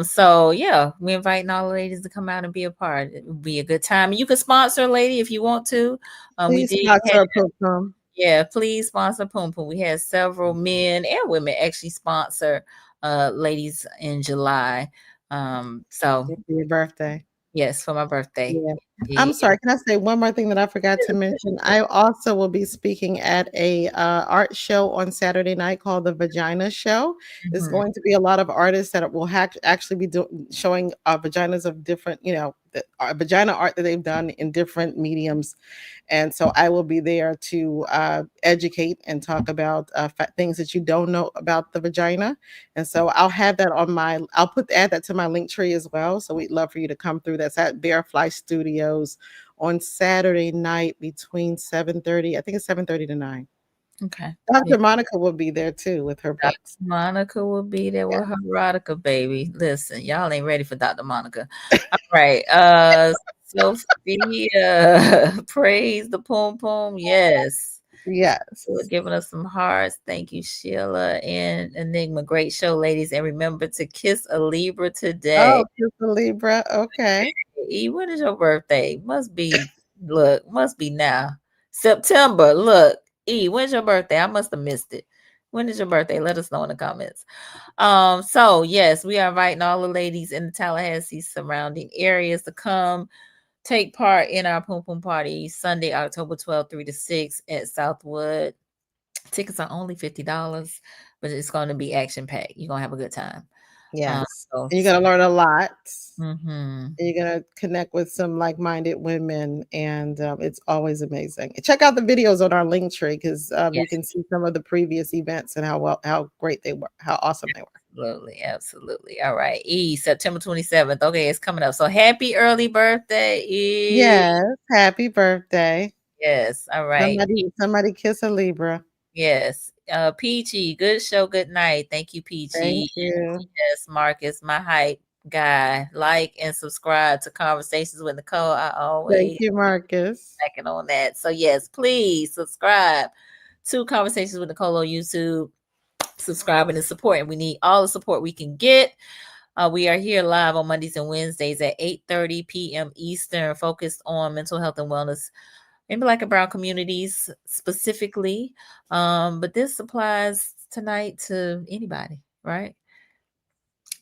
So yeah, we're inviting all the ladies to come out and be a part. It would be a good time. You can sponsor a lady if you want to. Please sponsor Poom Poom. Yeah, please sponsor Poom Poom. We had several men and women actually sponsor ladies in July. So for your birthday. Yes, for my birthday. Yeah. Yeah. I'm sorry, can I say one more thing that I forgot to mention? I also will be speaking at a art show on Saturday night called the Vagina Show. There's Mhm. going to be a lot of artists that will actually be showing vaginas of different, vagina art that they've done in different mediums. And so I will be there to educate and talk about things that you don't know about the vagina. And so I'll have that on add that to my link tree as well. So we'd love for you to come through. That's at Bearfly Studios on Saturday night between 7:30. I think it's 7:30 to 9. Okay. Yeah. Dr. Monica will be there too with her Dr. books. Monica will be there Yeah. with her erotica, baby. Listen, y'all ain't ready for Dr. Monica. All right. Sophia, praise the poom poom. Yes. For Yes. giving us some hearts. Thank you, Sheila and Enigma. Great show, ladies. And remember to kiss a Libra today. Oh, Kiss the Libra. Okay. E, when is your birthday? Must be now. September. Look, E, when's your birthday? I must have missed it. When is your birthday? Let us know in the comments. So yes, we are inviting all the ladies in the Tallahassee surrounding areas to come take part in our Poom Poom Party Sunday, October 12th, 3 to 6 at Southwood. Tickets are only $50, but it's going to be action packed. You're going to have a good time. Yes. So, And you're going to learn a lot. mhm. And you're going to connect with some like-minded women, and it's always amazing. Check out the videos on our link tree because Yes, you can see some of the previous events and how great they were, how awesome they were. absolutely. Absolutely. All right. E, September 27th. Okay, it's coming up. So happy early birthday, E. Yes, happy birthday. Yes. All right. Somebody kiss a Libra. Yes. Peachy, good show, good night. Thank you, Thank Peachy. you. Yes, Marcus, my hype guy. Like and subscribe to Conversations with Nicole. I Thank always you, Marcus. backing on that. So yes, please subscribe to Conversations with Nicole on YouTube. Subscribing and supporting. We need all the support we can get. We are here live on Mondays and Wednesdays at 8:30 p.m. Eastern, focused on mental health and wellness in Black and Brown communities specifically. But this applies tonight to anybody, right?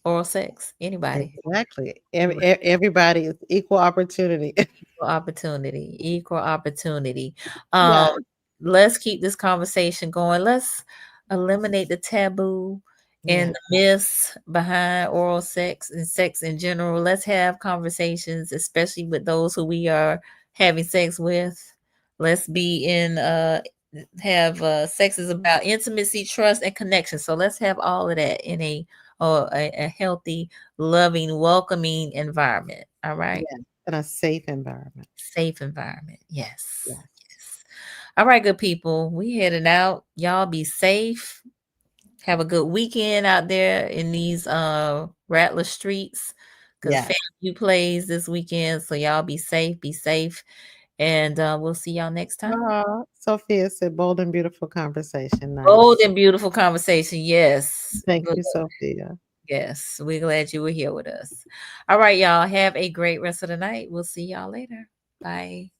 Oral sex, anybody. Exactly. Right. Everybody is equal opportunity. Equal opportunity, equal opportunity. Um, Yeah. let's keep this conversation going. Let's eliminate the taboo and Yeah. the myths behind oral sex and sex in general. Let's have conversations, especially with those who we are having sex with. Let's be in have sex is about intimacy, trust, and connection. So let's have all of that in a healthy, loving, welcoming environment. All right. Yeah. In a safe environment. Safe environment. Yes. Yes. Yes. All right, good people. We heading out. Y'all be safe. Have a good weekend out there in these Rattler streets. Because Yes. FAMU plays this weekend. So y'all be safe, be safe. And we'll see y'all next time. Sophia said, bold and beautiful conversation. Bold Nice. and beautiful conversation. Yes. Thank Look, you, Sophia. yes. We're glad you were here with us. All right, y'all. Have a great rest of the night. We'll see y'all later. Bye.